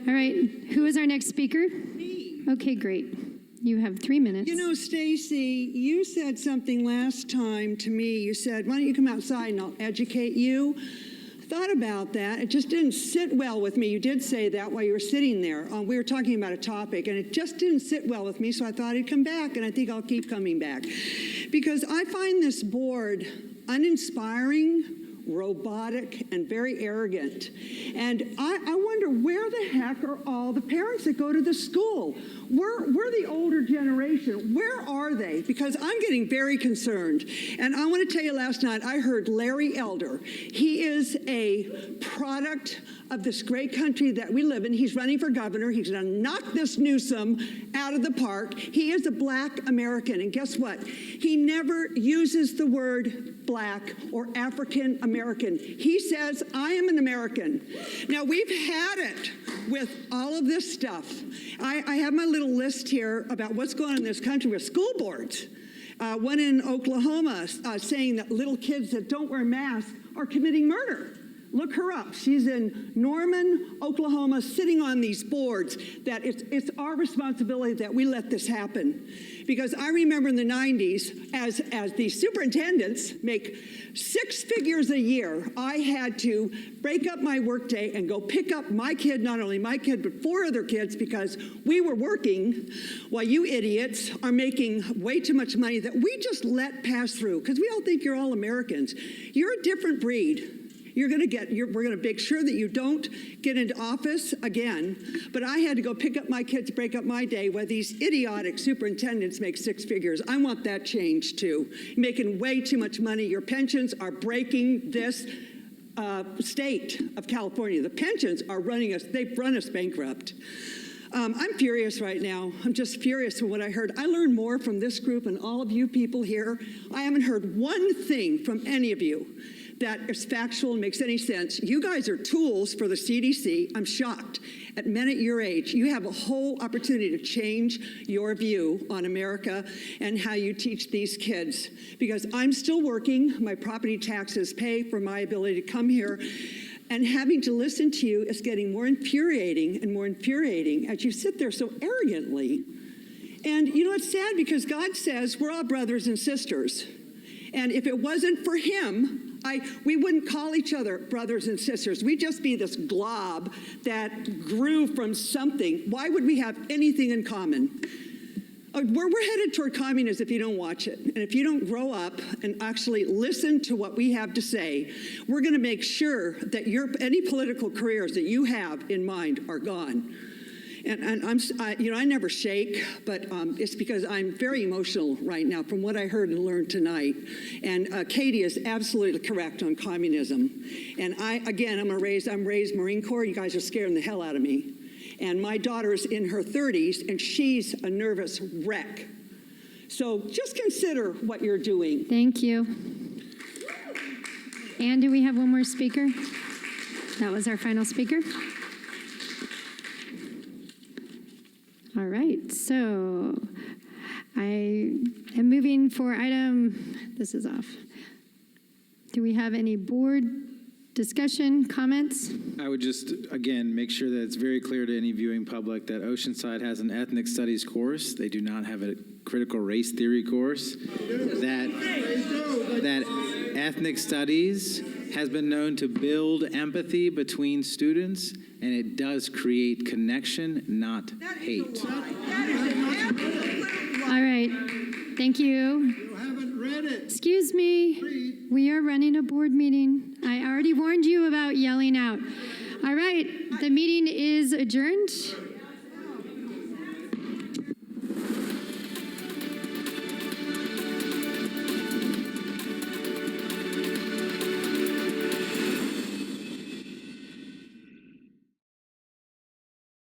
All right, who is our next speaker? Me. Okay, great. You have 3 minutes. You know, Stacy, you said something last time to me. You said, why don't you come outside and I'll educate you? Thought about that. It just didn't sit well with me. You did say that while you were sitting there. We were talking about a topic, and it just didn't sit well with me, so I thought I'd come back, and I think I'll keep coming back. Because I find this board uninspiring, robotic, and very arrogant. And I wonder, where the heck are all the parents that go to the school? We're the older generation. Where are they? Because I'm getting very concerned. And I want to tell you, last night I heard Larry Elder. He is a product of this great country that we live in. He's running for governor. He's going to knock this Newsom out of the park. He is a black American. And guess what? He never uses the word black or African American. He says, I am an American. Now, we've had it with all of this stuff. I have my little list here about what's going on in this country with school boards. One in Oklahoma saying that little kids that don't wear masks are committing murder. Look her up. She's in Norman, Oklahoma, sitting on these boards. That it's our responsibility that we let this happen. Because I remember in the 90s, as the superintendents make 6 figures a year, I had to break up my workday and go pick up my kid, not only my kid, but 4 other kids, because we were working while you idiots are making way too much money that we just let pass through, because we all think you're all Americans. You're a different breed. We're going to make sure that you don't get into office again. But I had to go pick up my kids, break up my day, while these idiotic superintendents make 6 figures. I want that changed too. You're making way too much money. Your pensions are breaking this state of California. The pensions are they've run us bankrupt. I'm furious right now. I'm just furious from what I heard. I learned more from this group and all of you people here. I haven't heard one thing from any of you that is factual and makes any sense. You guys are tools for the CDC. I'm shocked. At men at your age, you have a whole opportunity to change your view on America and how you teach these kids. Because I'm still working. My property taxes pay for my ability to come here. And having to listen to you is getting more infuriating and more infuriating as you sit there so arrogantly. And you know, it's sad because God says we're all brothers and sisters. And if it wasn't for him, we wouldn't call each other brothers and sisters. We'd just be this glob that grew from something. Why would we have anything in common? We're headed toward communism if you don't watch it. And if you don't grow up and actually listen to what we have to say, we're going to make sure that any political careers that you have in mind are gone. And I never shake, but it's because I'm very emotional right now from what I heard and learned tonight. And Katie is absolutely correct on communism. And I'm raised Marine Corps. You guys are scaring the hell out of me. And my daughter's in her 30s, and she's a nervous wreck. So just consider what you're doing. Thank you. And do we have one more speaker? That was our final speaker. All right, so I am moving for this is off. Do we have any board discussion, comments? I would just, again, make sure that it's very clear to any viewing public that Oceanside has an ethnic studies course. They do not have a critical race theory course. That ethnic studies has been known to build empathy between students, and it does create connection, not hate. All right, thank you. You haven't read it. Excuse me, we are running a board meeting. I already warned you about yelling out. All right, the meeting is adjourned.